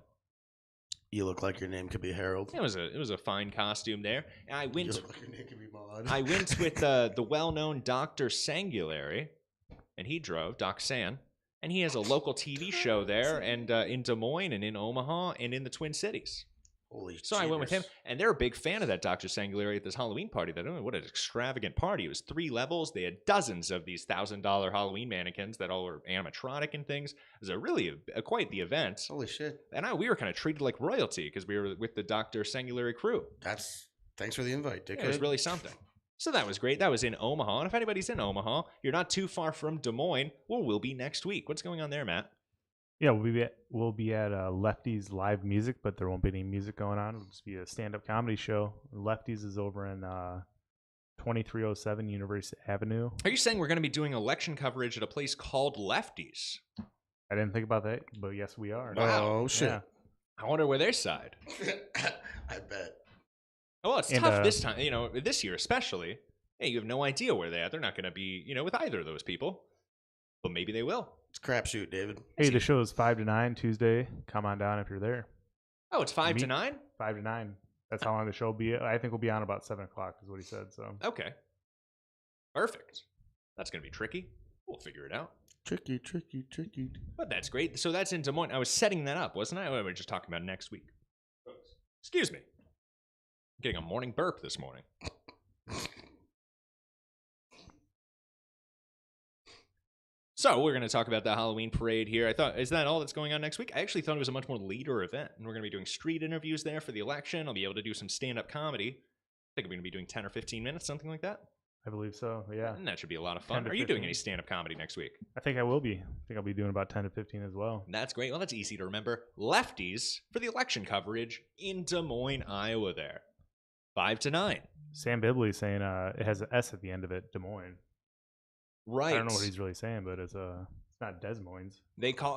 You look like your name could be Harold. It was a fine costume there. And I went. You look like your name could be Maude. I went with the well-known Dr. Sangulary, and he drove, Doc San, and he has a local TV show there, and in Des Moines, and in Omaha, and in the Twin Cities. Holy So I went with him, and they're a big fan of that Dr. Sangulary at this Halloween party. They don't know what an extravagant party. It was 3 levels. They had dozens of these $1,000 Halloween mannequins that all were animatronic and things. It was quite the event. Holy shit. And we were kind of treated like royalty because we were with the Dr. Sangulary crew. Thanks for the invite, Dick. Yeah, it was really something. So that was great. That was in Omaha. And if anybody's in Omaha, you're not too far from Des Moines. Well, we'll be next week. What's going on there, Matt? Yeah, we'll be at Lefty's live music, but there won't be any music going on. It'll just be a stand-up comedy show. Lefty's is over in 2307 University Avenue. Are you saying we're going to be doing election coverage at a place called Lefty's? I didn't think about that, but yes, we are. Wow. Oh, shit. Yeah. I wonder where their side. I bet. Well, it's tough this time, this year especially. Hey, you have no idea where they're at. They're not going to be, with either of those people. But maybe they will. It's a crapshoot, David. Hey, the show is 5 to 9 Tuesday. Come on down if you're there. Oh, it's 5 to 9? 5 to 9. That's how long the show will be. I think we'll be on about 7 o'clock is what he said. So okay. Perfect. That's going to be tricky. We'll figure it out. Tricky. But that's great. So that's in Des Moines. I was setting that up, wasn't I? Or we were just talking about next week. Excuse me. I'm getting a morning burp this morning. So we're going to talk about the Halloween parade here. I thought, is that all that's going on next week? I actually thought it was a much more later event. And we're going to be doing street interviews there for the election. I'll be able to do some stand-up comedy. I think we're going to be doing 10 or 15 minutes, something like that. I believe so, yeah. And that should be a lot of fun. Are you doing any stand-up comedy next week? I think I will be. I think I'll be doing about 10 to 15 as well. That's great. Well, that's easy to remember. Lefties for the election coverage in Des Moines, Iowa there. 5 to 9. Sam Bibley saying it has an S at the end of it, Des Moines. Right. I don't know what he's really saying, but it's not Des Moines.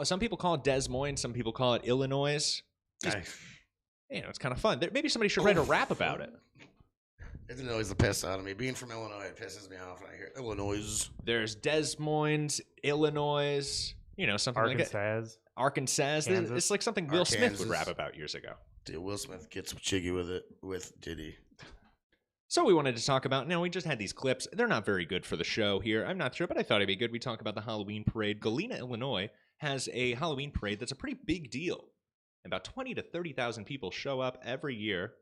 Some people call it Des Moines, some people call it Illinois. It's kind of fun. Maybe somebody should write a rap about it. It annoys the piss out of me. Being from Illinois, it pisses me off when I hear Illinois. There's Des Moines, Illinois, something like that. Arkansas. Kansas. It's like something Will Smith would rap about years ago. Dude, Will Smith gets jiggy with it with Diddy. So we wanted to talk about, we just had these clips. They're not very good for the show here. I'm not sure, but I thought it'd be good. We talk about the Halloween parade. Galena, Illinois has a Halloween parade that's a pretty big deal. About 20 to 30,000 people show up every year.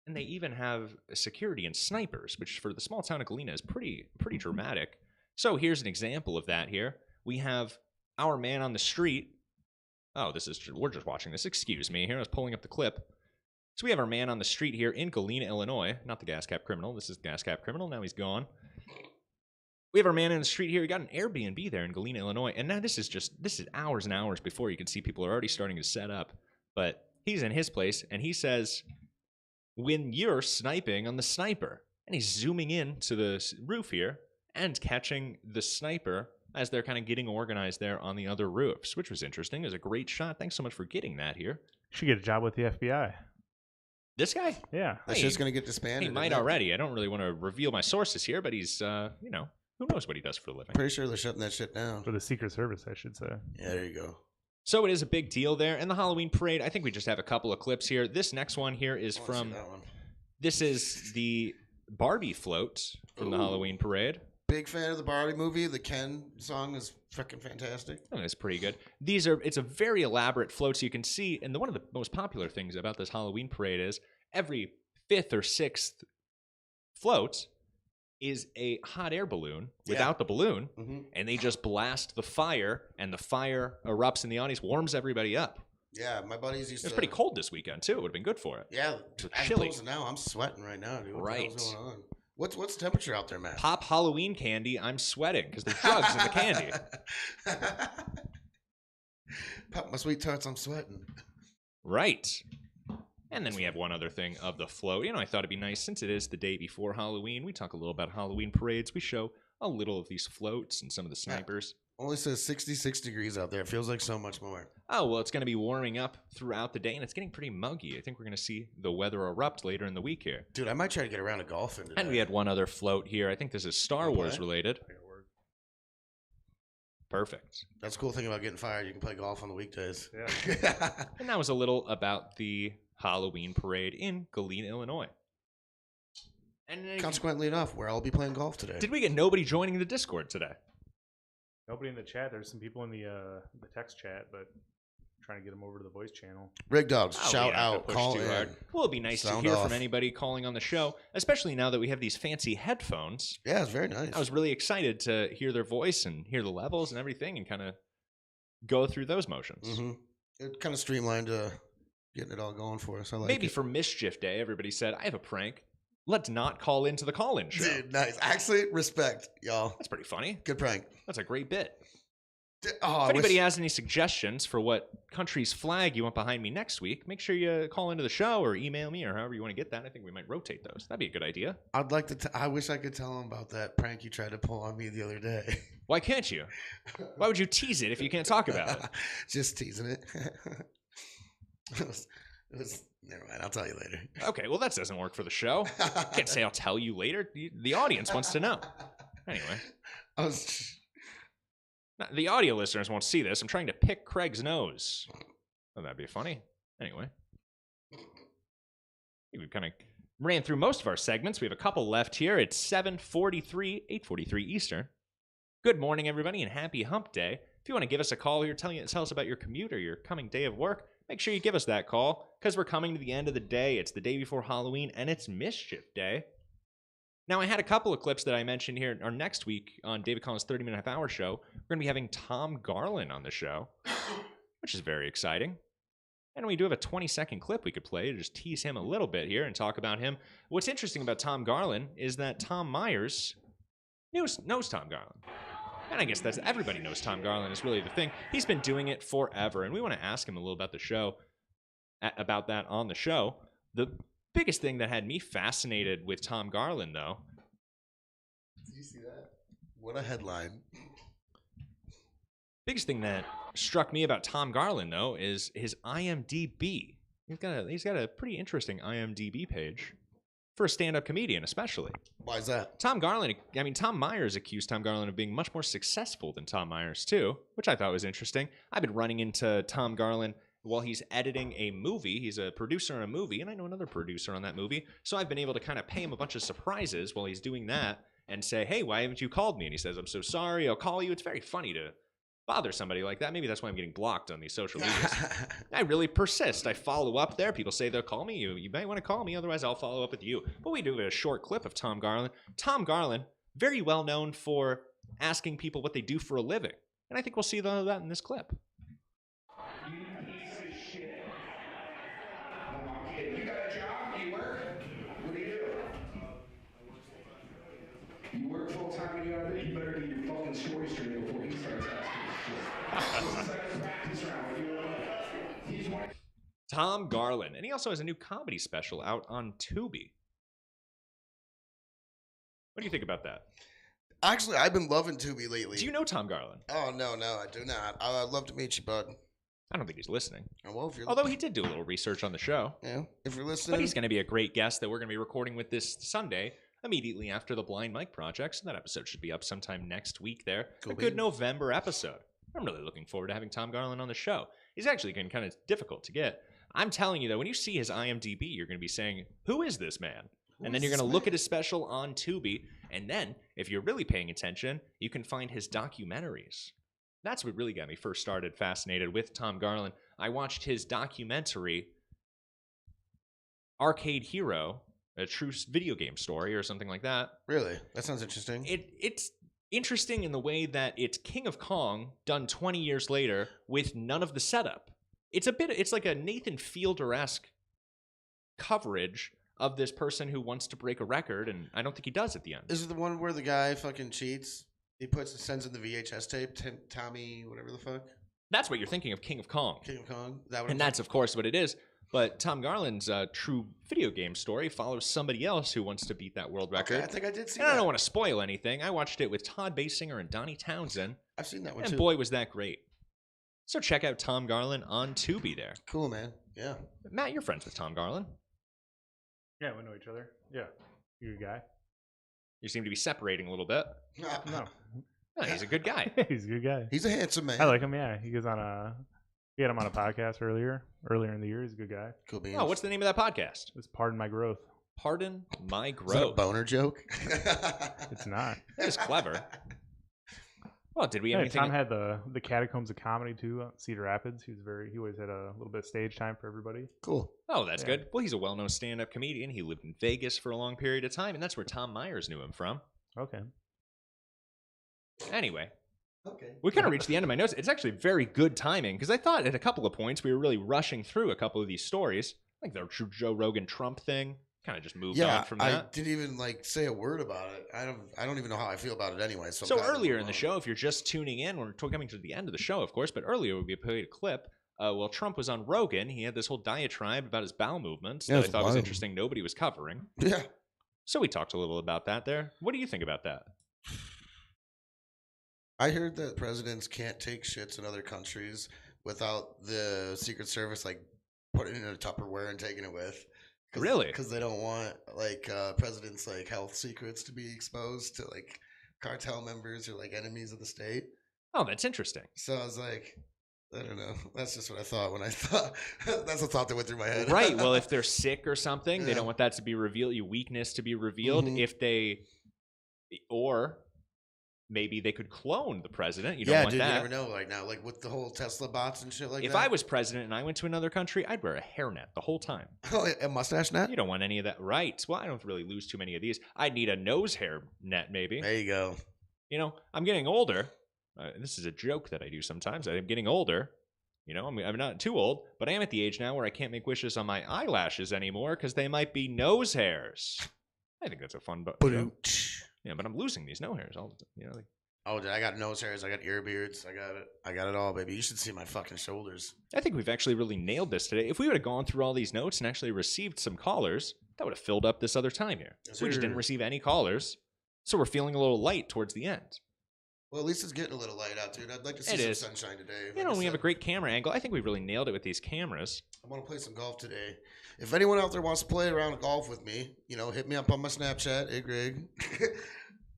And they even have security and snipers, which for the small town of Galena is pretty dramatic. So here's an example of that here. We have our man on the street. Oh, we're just watching this. Excuse me. Here, I was pulling up the clip. So we have our man on the street here in Galena, Illinois. Not the Gas Cap Criminal. This is Gas Cap Criminal. Now he's gone. We have our man in the street here. We got an Airbnb there in Galena, Illinois. And now this is hours and hours before you can see people are already starting to set up. But he's in his place, and he says, when you're sniping on the sniper. And he's zooming in to the roof here and catching the sniper as they're kind of getting organized there on the other roofs, which was interesting. It was a great shot. Thanks so much for getting that here. Should get a job with the FBI. This guy? Yeah. That's just going to get disbanded. He might already. I don't really want to reveal my sources here, but he's, who knows what he does for a living. Pretty sure they're shutting that shit down. For the Secret Service, I should say. Yeah, there you go. So it is a big deal there. And the Halloween parade, I think we just have a couple of clips here. This next one here is from, this is the Barbie float from the Halloween parade. Big fan of the Barbie movie. The Ken song is freaking fantastic. Oh, it's pretty good. It's a very elaborate float, so you can see, and one of the most popular things about this Halloween parade is every 5th or 6th float is a hot air balloon without the balloon, and they just blast the fire, and the fire erupts in the audience, warms everybody up. Yeah, my buddies used to... It's pretty cold this weekend, too. It would have been good for it. Yeah, it's as chilly. opposed to now, I'm sweating right now, dude. What right. the hell's going on? What's the temperature out there, Matt? Pop Halloween candy, I'm sweating, because there's drugs in the candy. Pop my sweet tarts, I'm sweating. Right. And then we have one other thing of the float. I thought it'd be nice, since it is the day before Halloween, we talk a little about Halloween parades. We show a little of these floats and some of the snipers. Only says 66 degrees out there. It feels like so much more. Oh, well, it's going to be warming up throughout the day, and it's getting pretty muggy. I think we're going to see the weather erupt later in the week here. Dude, I might try to get around to golfing today. And we had one other float here. I think this is Star Wars related. Perfect. That's the cool thing about getting fired. You can play golf on the weekdays. Yeah. And that was a little about the Halloween parade in Galena, Illinois. And consequently enough, where I'll be playing golf today. Did we get nobody joining the Discord today? Nobody in the chat. There's some people in the text chat, but I'm trying to get them over to the voice channel. Rig Dogs, shout out, call in. Well, it'd be nice to hear from anybody calling on the show, especially now that we have these fancy headphones. Yeah, it's very nice. I was really excited to hear their voice and hear the levels and everything and kind of go through those motions. Mm-hmm. It kind of streamlined getting it all going for us. I like Maybe it. For Mischief Day, everybody said, I have a prank. Let's not call into the call-in show. Dude, nice. Actually, respect, y'all. That's pretty funny. Good prank. That's a great bit. Oh, if anybody has any suggestions for what country's flag you want behind me next week, make sure you call into the show or email me or however you want to get that. I think we might rotate those. That'd be a good idea. I'd like to. I wish I could tell him about that prank you tried to pull on me the other day. Why can't you? Why would you tease it if you can't talk about it? Just teasing it. Never mind. I'll tell you later. Okay, well, that doesn't work for the show. I can't say I'll tell you later. The audience wants to know. Anyway. The audio listeners won't see this. I'm trying to pick Craig's nose. Oh, that'd be funny. Anyway. We've kind of ran through most of our segments. We have a couple left here. It's 7:43, 8:43 Eastern. Good morning, everybody, and happy hump day. If you want to give us a call here, tell us about your commute or your coming day of work, make sure you give us that call, because we're coming to the end of the day. It's the day before Halloween, and it's Mischief Day. Now, I had a couple of clips that I mentioned here. Our next week on David Collins' 30-minute half-hour show, we're going to be having Tom Garland on the show, which is very exciting. And we do have a 20-second clip we could play to just tease him a little bit here and talk about him. What's interesting about Tom Garland is that Tom Myers knows Tom Garland. And I guess everybody knows Tom Garland is really the thing. He's been doing it forever, and we want to ask him a little about the show, about that on the show. The biggest thing that had me fascinated with Tom Garland, though. Did you see that? What a headline. Biggest thing that struck me about Tom Garland, though, is his IMDb. He's got a pretty interesting IMDb page for a stand-up comedian, especially. Why is that? Tom Myers accused Tom Garland of being much more successful than Tom Myers, too, which I thought was interesting. I've been running into Tom Garland while he's editing a movie. He's a producer on a movie, and I know another producer on that movie. So I've been able to kind of pay him a bunch of surprises while he's doing that and say, hey, why haven't you called me? And he says, I'm so sorry, I'll call you. It's very funny to bother somebody like that. Maybe that's why I'm getting blocked on these social medias. I really persist. I follow up there. People say they'll call me. You might want to call me, otherwise I'll follow up with you. But we do a short clip of Tom Garland. Tom Garland, very well known for asking people what they do for a living. And I think we'll see that in this clip. You got a job? You work? What do you do? You work full time and you have it? You better get your fucking story straight before he starts asking shit. Tom Garland. And he also has a new comedy special out on Tubi. What do you think about that? Actually, I've been loving Tubi lately. Do you know Tom Garland? Oh, no, I do not. I'd love to meet you, bud. I don't think he's listening. Well, if you're Although he did do a little research on the show. Yeah, if you're listening. But he's going to be a great guest that we're going to be recording with this Sunday, immediately after the Blind Mike Project. So that episode should be up sometime next week there. Cool a good beans. November episode. I'm really looking forward to having Tom Garland on the show. He's actually getting kind of difficult to get. I'm telling you, though, when you see his IMDb, you're going to be saying, who is this man? And then you're going to look at his special on Tubi. And then, if you're really paying attention, you can find his documentaries. That's what really got me first started fascinated with Tom Garland. I watched his documentary, Arcade Hero, a true video game story or something like that. Really? That sounds interesting. It's interesting in the way that it's King of Kong done 20 years later with none of the setup. It's like a Nathan Fielder-esque coverage of this person who wants to break a record, and I don't think he does at the end. Is it the one where the guy fucking cheats? He sends in the VHS tape, Tommy, whatever the fuck? That's what you're thinking of, King of Kong. King of Kong? And that's, of course, what it is. But Tom Garland's true video game story follows somebody else who wants to beat that world record. Okay, I think I did see and that. I don't want to spoil anything. I watched it with Todd Basinger and Donnie Townsend. I've seen that one, and too. boy, was that great. So check out Tom Garland on Tubi there. Cool, man. Yeah. Matt, you're friends with Tom Garland. Yeah, we know each other. Yeah. You a guy? You seem to be separating a little bit. No. No, he's a good guy. He's a good guy. He's a handsome man. I like him, yeah. He had him on a podcast earlier in the year. He's a good guy. Cool beans. Oh, what's the name of that podcast? It's Pardon My Growth. Pardon My Growth. Is that a boner joke? It's not. That is clever. Well, did we have anything? Tom had the Catacombs of Comedy too at Cedar Rapids. He always had a little bit of stage time for everybody. Cool. Oh, that's good. Well, he's a well-known stand-up comedian. He lived in Vegas for a long period of time, and that's where Tom Myers knew him from. Okay. Anyway. Okay. We kind of reached the end of my notes. It's actually very good timing, because I thought at a couple of points we were really rushing through a couple of these stories. Like the Joe Rogan Trump thing. Kind of just moved on from that. I didn't even say a word about it. I don't even know how I feel about it anyway. So earlier in the show, if you're just tuning in, we're coming to the end of the show, of course, but earlier we played a clip. While Trump was on Rogan, he had this whole diatribe about his bowel movements that I thought was interesting. Nobody was covering. Yeah. So we talked a little about that there. What do you think about that? I heard that presidents can't take shits in other countries without the Secret Service putting it in a Tupperware and taking it with. Really? Because they don't want presidents' health secrets to be exposed to cartel members or enemies of the state. Oh, that's interesting. So I was like, I don't know. That's just what I thought when I thought. That's the thought that went through my head. Right. Well, if they're sick or something, they don't want that to be revealed. Your weakness to be revealed. Mm-hmm. Or maybe they could clone the president. You don't want that. You never know right now. With the whole Tesla bots and shit that. If I was president and I went to another country, I'd wear a hairnet the whole time. Oh, a mustache net? You don't want any of that. Right. Well, I don't really lose too many of these. I'd need a nose hair net, maybe. There you go. I'm getting older. This is a joke that I do sometimes. I'm getting older. I'm not too old, but I am at the age now where I can't make wishes on my eyelashes anymore because they might be nose hairs. I think that's a fun joke. Yeah, but I'm losing these nose hairs. Oh, dude, I got nose hairs. I got ear beards. I got it all, baby. You should see my fucking shoulders. I think we've actually really nailed this today. If we would have gone through all these notes and actually received some callers, that would have filled up this other time here. Yes, we just didn't receive any callers, so we're feeling a little light towards the end. Well, at least it's getting a little light out, dude. I'd like to see some sunshine today. We have a great camera angle. I think we really nailed it with these cameras. I want to play some golf today. If anyone out there wants to play around golf with me, hit me up on my Snapchat, Igrig.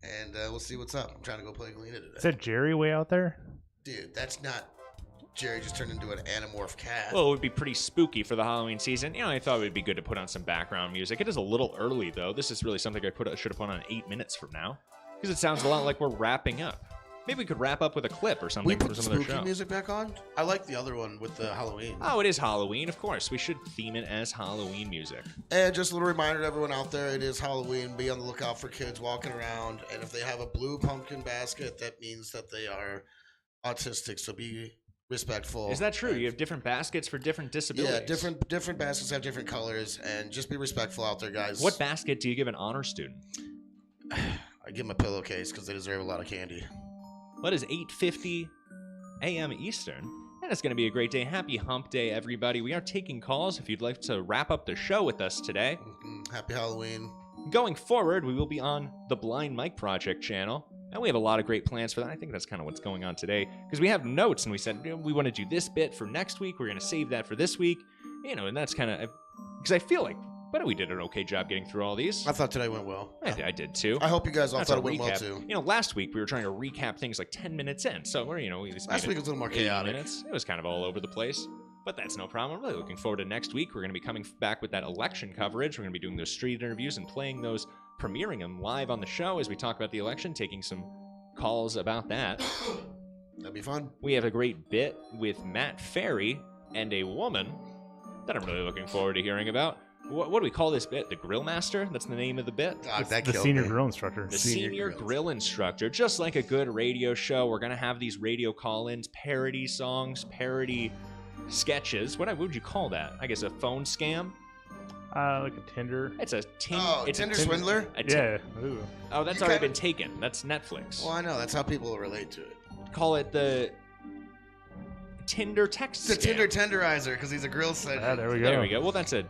And we'll see what's up. I'm trying to go play Galena today. Is that Jerry way out there? Dude, that's not... Jerry just turned into an Animorph cat. Well, it would be pretty spooky for the Halloween season. I thought it would be good to put on some background music. It is a little early, though. This is really something I should have put on 8 minutes from now, because it sounds a lot like we're wrapping up. Maybe we could wrap up with a clip or something We put from the some other spooky show. music back on? I like the other one with the Halloween. Oh, it is Halloween, of course. We should theme it as Halloween music. And just a little reminder to everyone out there, it is Halloween. Be on the lookout for kids walking around. And if they have a blue pumpkin basket, that means that they are autistic. So be respectful. Is that true? You have different baskets for different disabilities. Yeah, different baskets have different colors. And just be respectful out there, guys. What basket do you give an honor student? I give them a pillowcase because they deserve a lot of candy. What is 8:50 a.m. Eastern? And it's going to be a great day. Happy hump day, everybody. We are taking calls if you'd like to wrap up the show with us today. Happy Halloween. Going forward, we will be on the Blind Mike Project channel. And we have a lot of great plans for that. I think that's kind of what's going on today. Because we have notes and we said, we want to do this bit for next week. We're going to save that for this week. And that's kind of... Because I feel like, we did an okay job getting through all these. I thought today went well. I did too. I hope you guys all That's thought a it went well recap. too. Last week we were trying to recap things like 10 minutes in. So we're, we just Last made week it was a little more 80 chaotic. minutes. It was kind of all over the place. But that's no problem. I'm really looking forward to next week. We're going to be coming back with that election coverage. We're going to be doing those street interviews and playing those, premiering them live on the show as we talk about the election, taking some calls about that. That'd be fun. We have a great bit with Matt Ferry and a woman that I'm really looking forward to hearing about. What do we call this bit? The Grill Master? That's the name of the bit? The senior grill instructor. The senior grill instructor. Just like a good radio show, we're going to have these radio call-ins, parody songs, parody sketches. What would you call that? I guess a phone scam? Like a Tinder. It's a Tinder swindler? Yeah. Ooh. Oh, that's already been taken. That's Netflix. Well, I know. That's how people relate to it. Call it the Tinder text The scam. Tinder tenderizer because he's a grill setter. There we go. There we go. Well, that's a